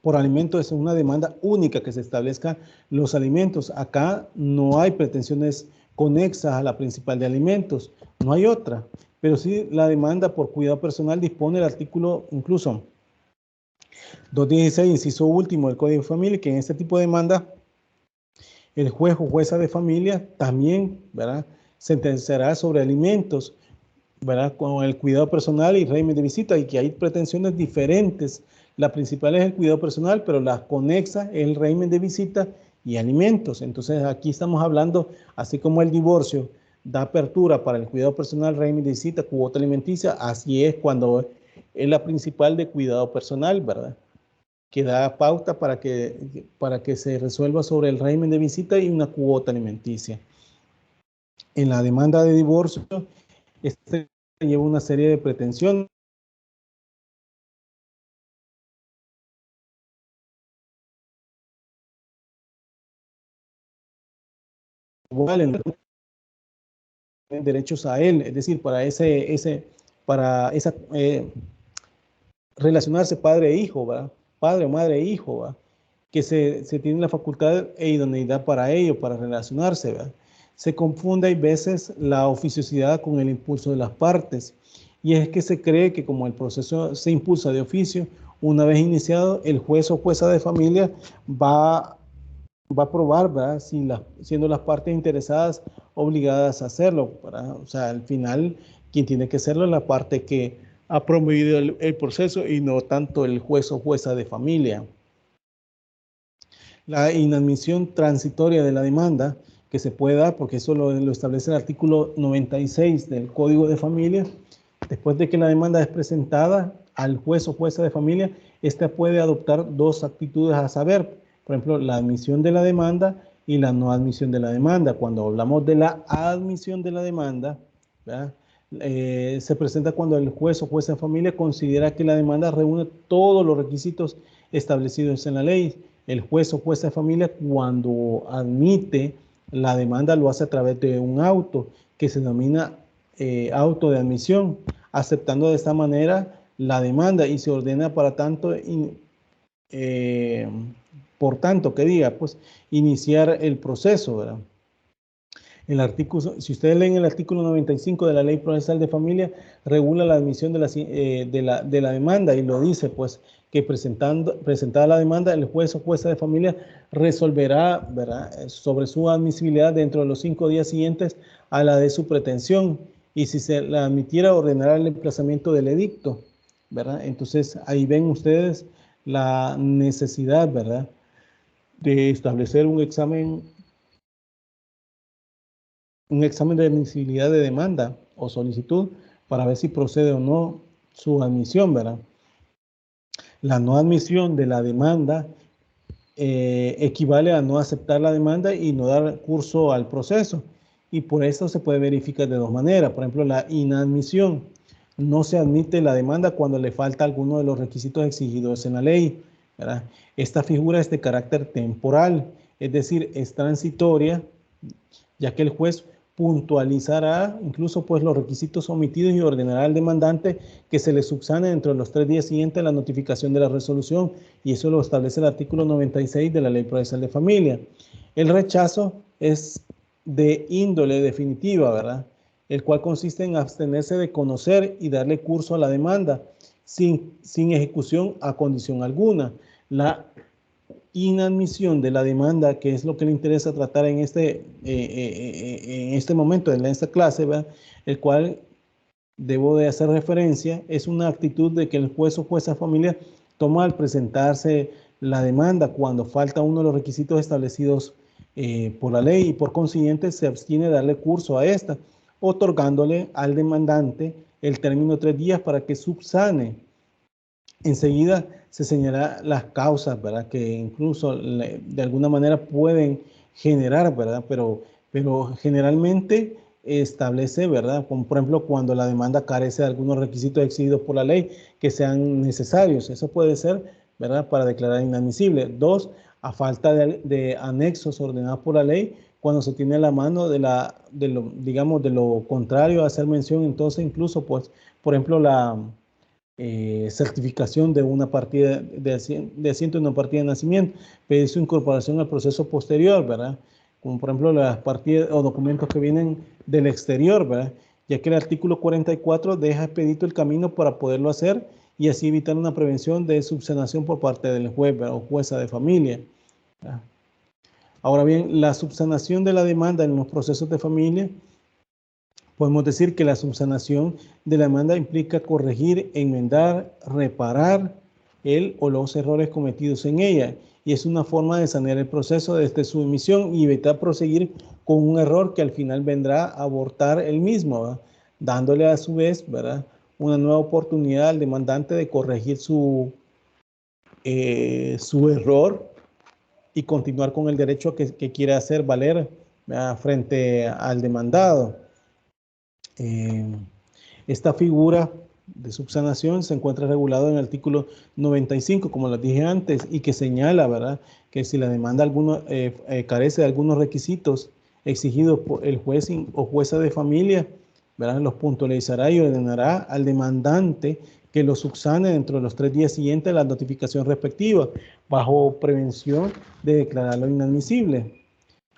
por alimentos, es una demanda única que se establezcan los alimentos. Acá no hay pretensiones conexas a la principal de alimentos, no hay otra. Pero sí la demanda por cuidado personal dispone el artículo incluso 216, inciso último del Código de Familia, que en este tipo de demanda el juez o jueza de familia también, ¿verdad?, sentenciará sobre alimentos, ¿verdad?, con el cuidado personal y régimen de visita, y que hay pretensiones diferentes. La principal es el cuidado personal, pero la conexa es el régimen de visita y alimentos. Entonces aquí estamos hablando, así como el divorcio da apertura para el cuidado personal, régimen de visita, cuota alimenticia, así es cuando es la principal de cuidado personal, ¿verdad?, que da pauta para que se resuelva sobre el régimen de visita y una cuota alimenticia. En la demanda de divorcio, este lleva una serie de pretensiones. En derechos a él, es decir, para relacionarse padre e hijo, ¿verdad?, padre o madre e hijo, ¿verdad?, que se tiene la facultad e idoneidad para ello, para relacionarse, ¿verdad? Se confunde a veces la oficiosidad con el impulso de las partes, y es que se cree que como el proceso se impulsa de oficio, una vez iniciado, el juez o jueza de familia va a probar, ¿verdad?, si siendo las partes interesadas obligadas a hacerlo, ¿verdad? O sea, al final, quien tiene que hacerlo es la parte que ha promovido el proceso y no tanto el juez o jueza de familia. La inadmisión transitoria de la demanda que se puede dar, porque eso lo establece el artículo 96 del Código de Familia, después de que la demanda es presentada al juez o jueza de familia, ésta puede adoptar dos actitudes a saber, por ejemplo, la admisión de la demanda y la no admisión de la demanda. Cuando hablamos de la admisión de la demanda, se presenta cuando el juez o jueza de familia considera que la demanda reúne todos los requisitos establecidos en la ley. El juez o jueza de familia, cuando admite la demanda, lo hace a través de un auto que se denomina auto de admisión, aceptando de esta manera la demanda y se ordena para tanto, por tanto, que diga, pues, iniciar el proceso, ¿verdad? El artículo, si ustedes leen el artículo 95 de la Ley Procesal de Familia, regula la admisión de la demanda y lo dice, pues, que presentada la demanda, el juez o jueza de familia resolverá, ¿verdad?, sobre su admisibilidad dentro de los 5 días siguientes a la de su pretensión, y si se la admitiera, ordenará el emplazamiento del edicto, ¿verdad? Entonces, ahí ven ustedes la necesidad, ¿verdad?, de establecer un examen de admisibilidad de demanda o solicitud para ver si procede o no su admisión, ¿verdad? La no admisión de la demanda equivale a no aceptar la demanda y no dar curso al proceso. Y por eso se puede verificar de dos maneras. Por ejemplo, la inadmisión. No se admite la demanda cuando le falta alguno de los requisitos exigidos en la ley, ¿verdad? Esta figura es de carácter temporal, es decir, es transitoria, ya que el juez puntualizará incluso pues los requisitos omitidos y ordenará al demandante que se le subsane dentro de los 3 días siguientes a la notificación de la resolución, y eso lo establece el artículo 96 de la Ley Procesal de Familia. El rechazo es de índole definitiva, ¿verdad?, el cual consiste en abstenerse de conocer y darle curso a la demanda sin ejecución a condición alguna. La inadmisión de la demanda, que es lo que le interesa tratar en este momento, en esta clase, ¿verdad?, el cual debo de hacer referencia, es una actitud de que el juez o jueza de familia toma al presentarse la demanda cuando falta uno de los requisitos establecidos por la ley, y por consiguiente se abstiene de darle curso a esta, otorgándole al demandante el término de 3 días para que subsane. Enseguida se señalará las causas, ¿verdad?, que incluso de alguna manera pueden generar, ¿verdad?, pero generalmente establece, ¿verdad?, como por ejemplo cuando la demanda carece de algunos requisitos exigidos por la ley que sean necesarios. Eso puede ser, ¿verdad?, para declarar inadmisible. 2, a falta de anexos ordenados por la ley, cuando se tiene a la mano de lo contrario a hacer mención, entonces incluso, pues, por ejemplo, la certificación de una partida de asiento en una partida de nacimiento, pedir su incorporación al proceso posterior, ¿verdad? Como por ejemplo las partidas o documentos que vienen del exterior, ¿verdad? Ya que el artículo 44 deja expedito el camino para poderlo hacer y así evitar una prevención de subsanación por parte del juez, ¿verdad?, o jueza de familia, ¿verdad? Ahora bien, la subsanación de la demanda en los procesos de familia, podemos decir que la subsanación de la demanda implica corregir, enmendar, reparar el o los errores cometidos en ella, y es una forma de sanear el proceso desde su emisión y evitar proseguir con un error que al final vendrá a abortar el mismo, ¿verdad?, dándole a su vez, ¿verdad?, una nueva oportunidad al demandante de corregir su error y continuar con el derecho que quiere hacer valer, ¿verdad?, frente al demandado. Esta figura de subsanación se encuentra regulado en el artículo 95, como les dije antes, y que señala, ¿verdad?, que si la demanda carece de algunos requisitos exigidos por el juez o jueza de familia, ¿verdad?, los puntualizará y ordenará al demandante que lo subsane dentro de los 3 días siguientes a la notificación respectiva, bajo prevención de declararlo inadmisible.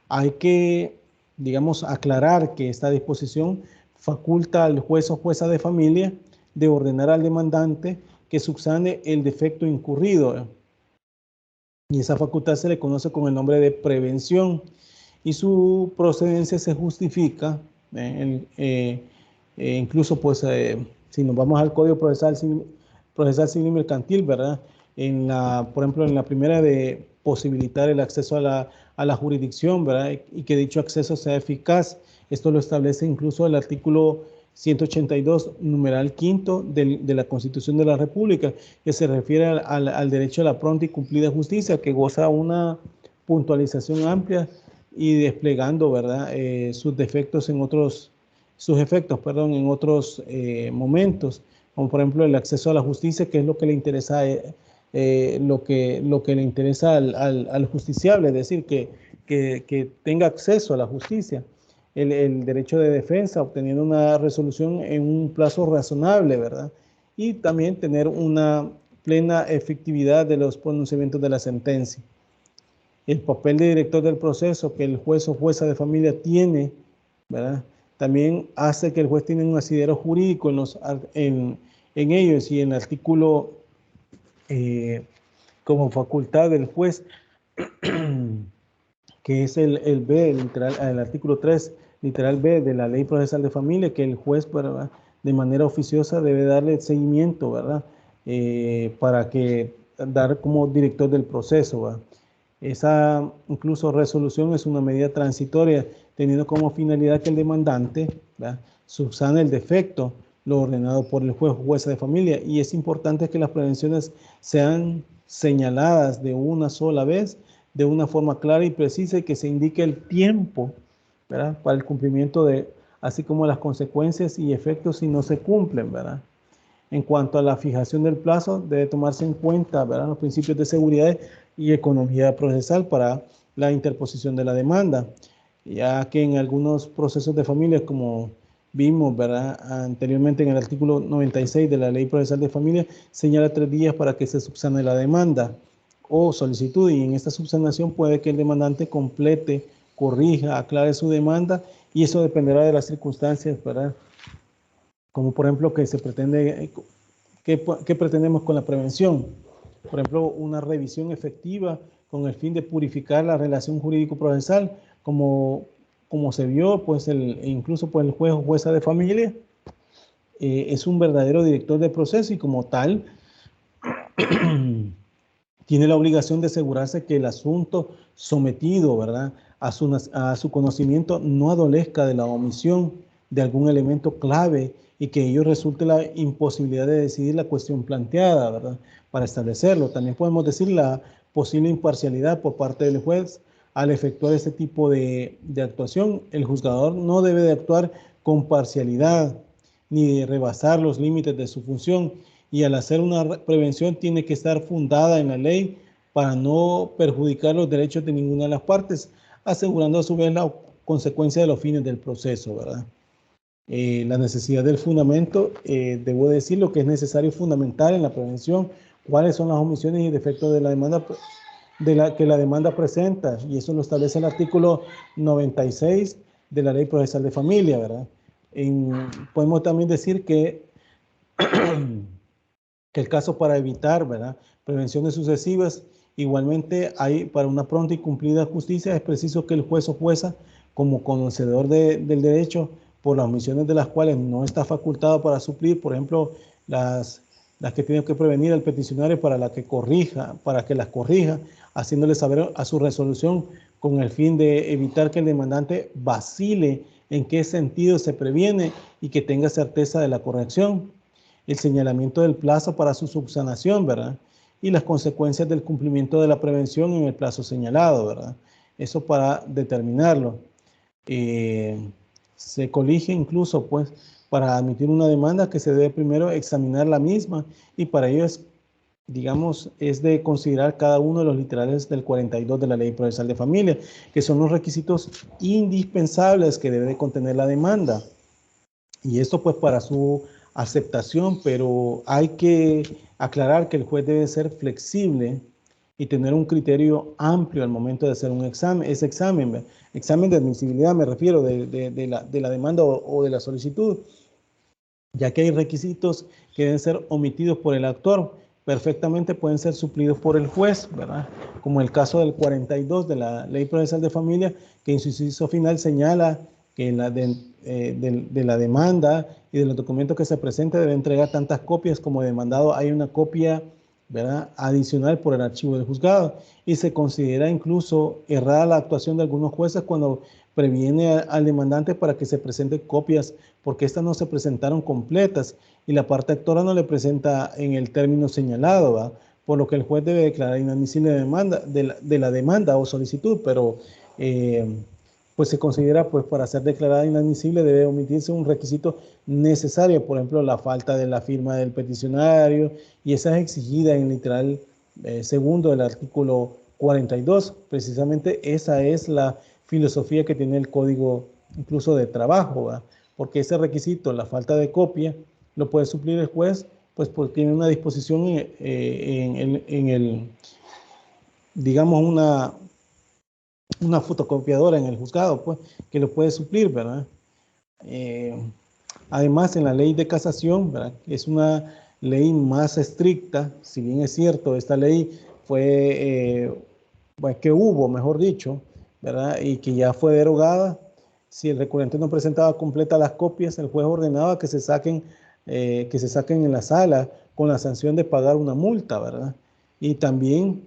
Hay que, digamos, aclarar que esta disposición faculta al juez o jueza de familia de ordenar al demandante que subsane el defecto incurrido. Y esa facultad se le conoce con el nombre de prevención. Y su procedencia se justifica, incluso, pues, si nos vamos al Código Procesal Civil y Mercantil, ¿verdad?, por ejemplo, en la primera de posibilitar el acceso a la jurisdicción, ¿verdad?, y que dicho acceso sea eficaz. Esto lo establece incluso el artículo 182, numeral 5 de la Constitución de la República, que se refiere al derecho a la pronta y cumplida justicia, que goza una puntualización amplia y desplegando, ¿verdad?, sus efectos en otros momentos, como por ejemplo el acceso a la justicia, que es lo que le interesa, lo que le interesa al justiciable, es decir, que tenga acceso a la justicia. El derecho de defensa, obteniendo una resolución en un plazo razonable, ¿verdad? Y también tener una plena efectividad de los pronunciamientos de la sentencia. El papel de director del proceso que el juez o jueza de familia tiene, ¿verdad?, también hace que el juez tenga un asidero jurídico en ellos, y en el artículo como facultad del juez, que es el B, el artículo 3, literal B de la Ley Procesal de Familia, que el juez, ¿verdad?, de manera oficiosa debe darle seguimiento, ¿verdad?, para dar como director del proceso, ¿verdad? Esa incluso resolución es una medida transitoria, teniendo como finalidad que el demandante, ¿verdad?, subsane el defecto, lo ordenado por el juez o jueza de familia. Y es importante que las prevenciones sean señaladas de una sola vez, de una forma clara y precisa, y que se indique el tiempo, ¿verdad?, para el cumplimiento así como las consecuencias y efectos si no se cumplen, ¿verdad? En cuanto a la fijación del plazo, debe tomarse en cuenta, ¿verdad?, los principios de seguridad y economía procesal para la interposición de la demanda, ya que en algunos procesos de familia, como vimos, ¿verdad?, anteriormente en el artículo 96 de la Ley Procesal de Familia, señala 3 días para que se subsane la demanda o solicitud, y en esta subsanación puede que el demandante complete, corrija, aclare su demanda, y eso dependerá de las circunstancias, ¿verdad?, como por ejemplo que se pretende, ¿qué pretendemos con la prevención? Por ejemplo, una revisión efectiva con el fin de purificar la relación jurídico-procesal, como se vio, pues incluso pues el juez o jueza de familia es un verdadero director de proceso, y como tal tiene la obligación de asegurarse que el asunto sometido, ¿verdad?, a su conocimiento no adolezca de la omisión de algún elemento clave, y que ello resulte la imposibilidad de decidir la cuestión planteada, ¿verdad?, para establecerlo. También podemos decir la posible imparcialidad por parte del juez al efectuar este tipo de actuación. El juzgador no debe de actuar con parcialidad ni de rebasar los límites de su función, y al hacer una prevención tiene que estar fundada en la ley para no perjudicar los derechos de ninguna de las partes, asegurando a su vez la consecuencia de los fines del proceso, ¿verdad? La necesidad del fundamento, debo decir lo que es necesario fundamentar en la prevención, cuáles son las omisiones y defectos de la demanda que la demanda presenta, y eso lo establece el artículo 96 de la Ley Procesal de Familia, ¿verdad? Podemos también decir que el caso para evitar, ¿verdad?, prevenciones sucesivas, igualmente hay para una pronta y cumplida justicia es preciso que el juez o jueza, como conocedor del derecho, por las omisiones de las cuales no está facultado para suplir, por ejemplo, las que tiene que prevenir al peticionario para que las corrija, haciéndole saber a su resolución con el fin de evitar que el demandante vacile en qué sentido se previene y que tenga certeza de la corrección. El señalamiento del plazo para su subsanación, ¿verdad? Y las consecuencias del cumplimiento de la prevención en el plazo señalado, ¿verdad? Eso para determinarlo. Se colige incluso, pues, para admitir una demanda que se debe primero examinar la misma y para ello es, digamos, es de considerar cada uno de los literales del 42 de la Ley Procesal de Familia, que son los requisitos indispensables que debe de contener la demanda. Y esto pues para su aceptación, pero hay que aclarar que el juez debe ser flexible y tener un criterio amplio al momento de hacer un examen, examen de admisibilidad me refiero, de la demanda o de la solicitud, ya que hay requisitos que deben ser omitidos por el actor, perfectamente pueden ser suplidos por el juez, ¿verdad? Como el caso del 42 de la Ley Procesal de Familia, que en su inciso final señala que de la demanda y de los documentos que se presenten debe entregar tantas copias como demandado hay una copia, ¿verdad?, adicional por el archivo del juzgado, y se considera incluso errada la actuación de algunos jueces cuando previene al demandante para que se presenten copias porque estas no se presentaron completas y la parte actora no le presenta en el término señalado, ¿verdad?, por lo que el juez debe declarar inadmisible de la demanda o solicitud, pero pues se considera, pues para ser declarada inadmisible debe omitirse un requisito necesario, por ejemplo, la falta de la firma del peticionario, y esa es exigida en el literal segundo del artículo 42. Precisamente esa es la filosofía que tiene el Código incluso de Trabajo, ¿verdad?, porque ese requisito, la falta de copia, lo puede suplir el juez, pues porque tiene una disposición en el, digamos, una fotocopiadora en el juzgado, pues, que lo puede suplir, ¿verdad? Además, en la ley de casación, ¿verdad?, es una ley más estricta, si bien es cierto, esta ley fue, pues, que hubo, mejor dicho, ¿verdad?, y que ya fue derogada. Si el recurrente no presentaba completas las copias, el juez ordenaba que se saquen en la sala con la sanción de pagar una multa, ¿verdad? Y también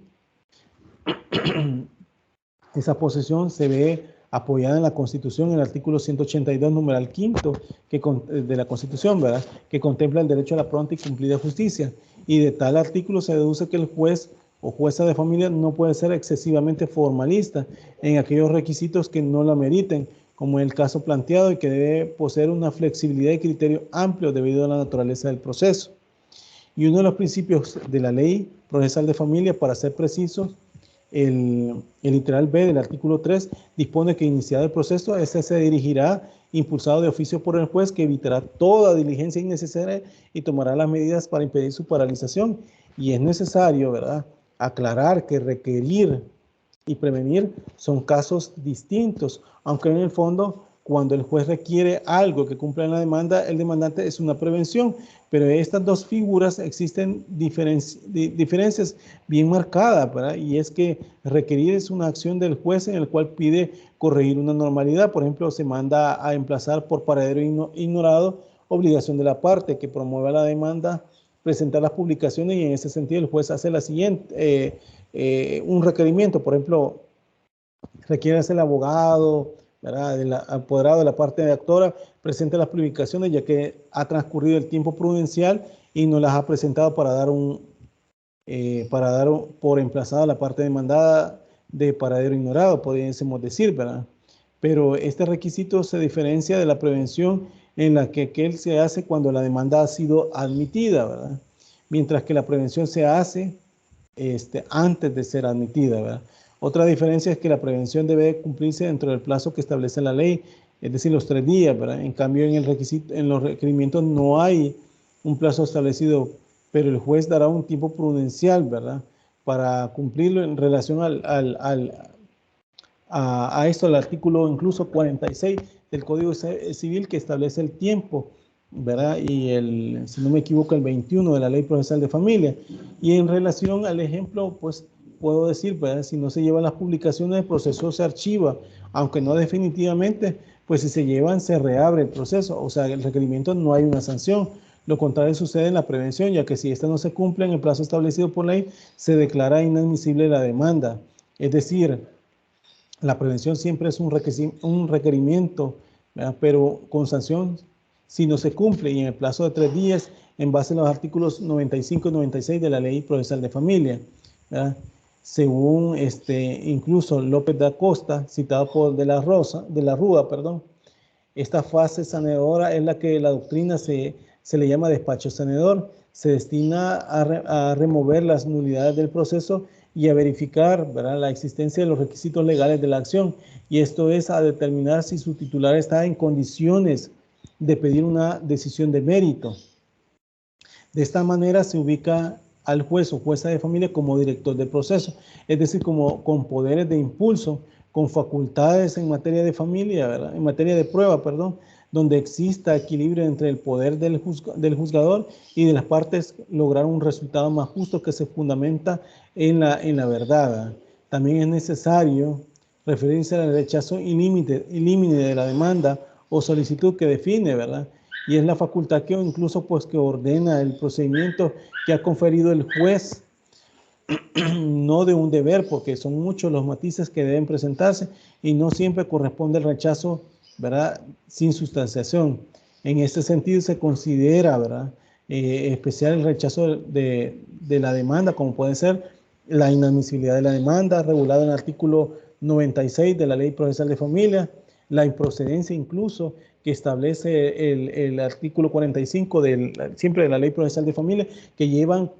esa posición se ve apoyada en la Constitución, en el artículo 182, numeral quinto, de la Constitución, ¿verdad?, que contempla el derecho a la pronta y cumplida justicia. Y de tal artículo se deduce que el juez o jueza de familia no puede ser excesivamente formalista en aquellos requisitos que no la meriten, como en el caso planteado, y que debe poseer una flexibilidad y criterio amplio debido a la naturaleza del proceso. Y uno de los principios de la Ley Procesal de Familia, para ser precisos, el literal B del artículo 3 dispone que iniciado el proceso, este se dirigirá impulsado de oficio por el juez, que evitará toda diligencia innecesaria y tomará las medidas para impedir su paralización. Y es necesario, ¿verdad?, aclarar que requerir y prevenir son casos distintos, aunque en el fondo, cuando el juez requiere algo que cumpla en la demanda, el demandante es una prevención, pero estas dos figuras existen diferencias bien marcadas, ¿verdad? Y es que requerir es una acción del juez en el cual pide corregir una normalidad. Por ejemplo, se manda a emplazar por paradero ignorado, obligación de la parte que promueva la demanda, presentar las publicaciones, y en ese sentido el juez hace la siguiente, un requerimiento, por ejemplo, requiere el abogado, ¿verdad?, el apoderado de la parte de actora, presente las publicaciones ya que ha transcurrido el tiempo prudencial y no las ha presentado para dar por emplazada la parte demandada de paradero ignorado, podríamos decir, ¿verdad? Pero este requisito se diferencia de la prevención en la que aquel se hace cuando la demanda ha sido admitida, ¿verdad? mientras que la prevención se hace antes de ser admitida, ¿verdad? Otra diferencia es que la prevención debe cumplirse dentro del plazo que establece la ley, es decir, los 3 días, ¿verdad? En cambio, en los requerimientos no hay un plazo establecido, pero el juez dará un tiempo prudencial, ¿verdad? Para cumplirlo en relación a esto, el artículo incluso 46 del Código Civil que establece el tiempo, ¿verdad? Y si no me equivoco, el 21 de la Ley Procesal de Familia. Y en relación al ejemplo, pues puedo decir, ¿verdad? Si no se llevan las publicaciones, el proceso se archiva, aunque no definitivamente, pues si se llevan, se reabre el proceso. O sea, el requerimiento no hay una sanción. Lo contrario sucede en la prevención, ya que si esta no se cumple en el plazo establecido por ley, se declara inadmisible la demanda. Es decir, la prevención siempre es un requerimiento, ¿verdad? Pero con sanción si no se cumple y en el plazo de 3 días en base a los artículos 95 y 96 de la Ley Procesal de Familia, ¿verdad? Según incluso López da Costa, citado por de la Rúa, perdón, esta fase sanadora es la que la doctrina se le llama despacho sanador. Se destina a remover las nulidades del proceso y a verificar, ¿verdad?, la existencia de los requisitos legales de la acción. Y esto es a determinar si su titular está en condiciones de pedir una decisión de mérito. De esta manera se ubica al juez o jueza de familia como director del proceso, es decir, como con poderes de impulso, con facultades en materia de familia, ¿verdad? En materia de prueba, perdón, donde exista equilibrio entre el poder del juzgador y de las partes, lograr un resultado más justo que se fundamenta en la verdad, ¿verdad? También es necesario referirse al rechazo ilímite de la demanda o solicitud que define, ¿verdad? Y es la facultad que incluso pues que ordena el procedimiento que ha conferido el juez, no de un deber, porque son muchos los matices que deben presentarse y no siempre corresponde el rechazo, ¿verdad?, sin sustanciación. En este sentido se considera, ¿verdad?, especial el rechazo de la demanda, como puede ser la inadmisibilidad de la demanda, regulada en el artículo 96 de la Ley Procesal de Familia, la improcedencia incluso, que establece el artículo 45 siempre de la Ley Procesal de Familia, que llevan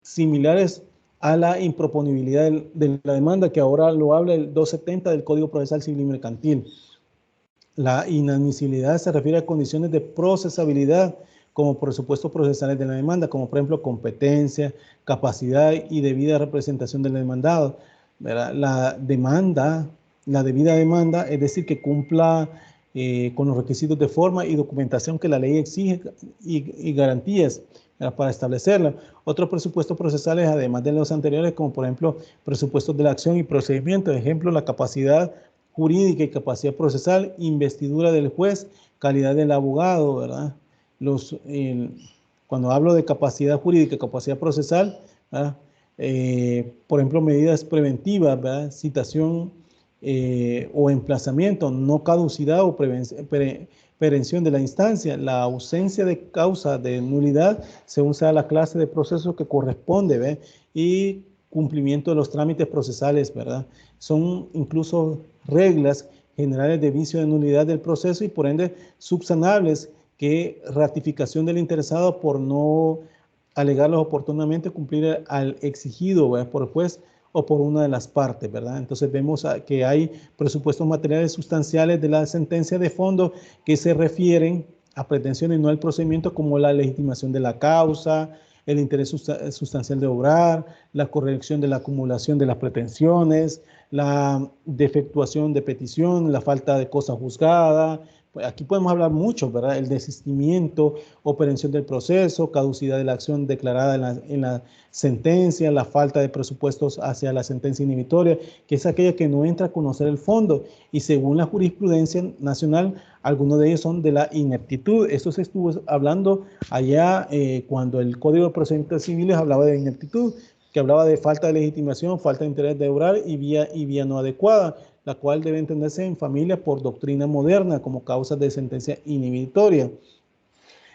similares a la improponibilidad de la demanda, que ahora lo habla el 270 del Código Procesal Civil y Mercantil. La inadmisibilidad se refiere a condiciones de procesabilidad, como presupuestos procesales de la demanda, como por ejemplo competencia, capacidad y debida representación del demandado. ¿Verdad? La debida demanda, es decir, que cumpla con los requisitos de forma y documentación que la ley exige y garantías, ¿verdad?, para establecerla. Otros presupuestos procesales, además de los anteriores, como por ejemplo presupuestos de la acción y procedimiento, ejemplo, la capacidad jurídica y capacidad procesal, investidura del juez, calidad del abogado, ¿verdad? Cuando hablo de capacidad jurídica y capacidad procesal, por ejemplo, medidas preventivas, ¿verdad?, citación o emplazamiento, no caducidad o prevención de la instancia, la ausencia de causa de nulidad según sea la clase de proceso que corresponde, ¿verdad?, y cumplimiento de los trámites procesales, ¿verdad? Son incluso reglas generales de vicio de nulidad del proceso y por ende subsanables, que ratificación del interesado por no alegarlos oportunamente, cumplir al exigido, ¿verdad?, por el juez o por una de las partes, ¿verdad? Entonces vemos que hay presupuestos materiales sustanciales de la sentencia de fondo que se refieren a pretensiones no al procedimiento, como la legitimación de la causa, el interés sustancial de obrar, la corrección de la acumulación de las pretensiones, la defectuación de petición, la falta de cosa juzgada. Aquí podemos hablar mucho, ¿verdad? El desistimiento, operación del proceso, caducidad de la acción declarada en la sentencia, la falta de presupuestos hacia la sentencia inhibitoria, que es aquella que no entra a conocer el fondo. Y según la jurisprudencia nacional, algunos de ellos son de la ineptitud. Esto se estuvo hablando allá cuando el Código de Procedimientos Civiles hablaba de ineptitud, que hablaba de falta de legitimación, falta de interés de obrar y vía no adecuada, la cual debe entenderse en familia por doctrina moderna como causa de sentencia inhibitoria.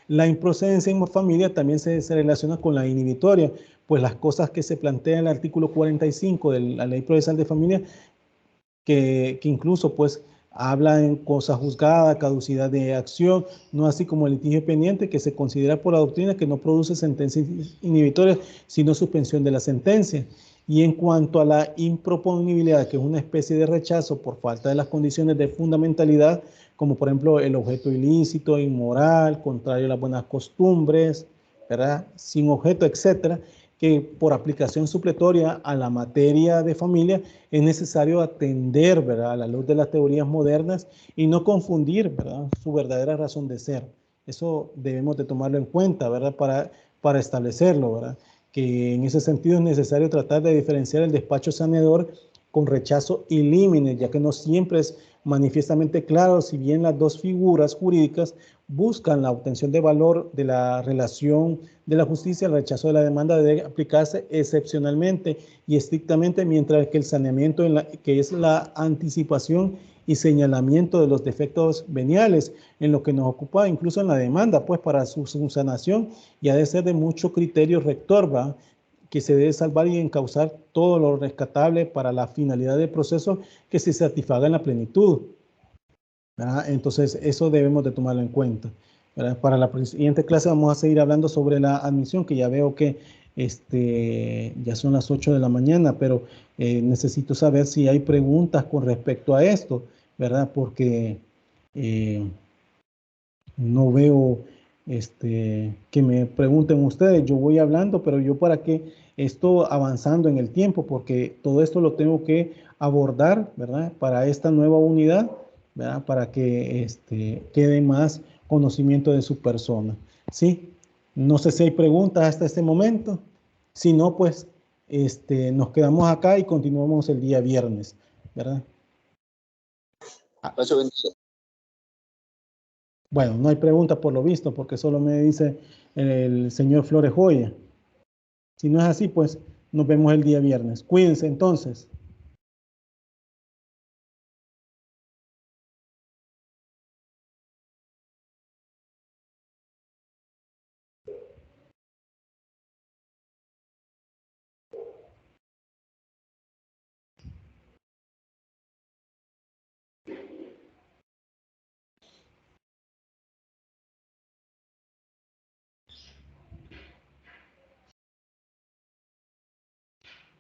La improcedencia en familia también se relaciona con la inhibitoria, pues las cosas que se plantean en el artículo 45 de la Ley Procesal de Familia, que incluso pues habla en cosa juzgada, caducidad de acción, no así como el litigio pendiente que se considera por la doctrina que no produce sentencias inhibitorias, sino suspensión de la sentencia. Y en cuanto a la improponibilidad, que es una especie de rechazo por falta de las condiciones de fundamentalidad, como por ejemplo el objeto ilícito, inmoral, contrario a las buenas costumbres, ¿verdad? Sin objeto, etcétera, que por aplicación supletoria a la materia de familia es necesario atender, ¿verdad?, a la luz de las teorías modernas y no confundir, ¿verdad?, su verdadera razón de ser. Eso debemos de tomarlo en cuenta, ¿verdad?, para establecerlo, ¿verdad?, que en ese sentido es necesario tratar de diferenciar el despacho saneador con rechazo y límites, ya que no siempre es manifiestamente claro, si bien las dos figuras jurídicas buscan la obtención de valor de la relación de la justicia, el rechazo de la demanda debe aplicarse excepcionalmente y estrictamente, mientras que el saneamiento, que es la anticipación y señalamiento de los defectos veniales, en lo que nos ocupa incluso en la demanda, pues para su sanación, y ha de ser de mucho criterio rector, ¿va?, que se debe salvar y encauzar todo lo rescatable para la finalidad del proceso que se satisfaga en la plenitud, ¿verdad? Entonces, eso debemos de tomarlo en cuenta, ¿verdad? Para la siguiente clase vamos a seguir hablando sobre la admisión, que ya veo que ya son las 8 de la mañana, pero necesito saber si hay preguntas con respecto a esto, ¿verdad? Porque no veo que me pregunten ustedes, yo voy hablando, pero yo para qué estoy avanzando en el tiempo, porque todo esto lo tengo que abordar, ¿verdad? Para esta nueva unidad, ¿verdad? Para que quede más conocimiento de su persona, ¿sí? No sé si hay preguntas hasta este momento. Si no, pues nos quedamos acá y continuamos el día viernes, ¿verdad? Bueno, no hay preguntas por lo visto, porque solo me dice el señor Flores Joya. Si no es así, pues nos vemos el día viernes. Cuídense entonces.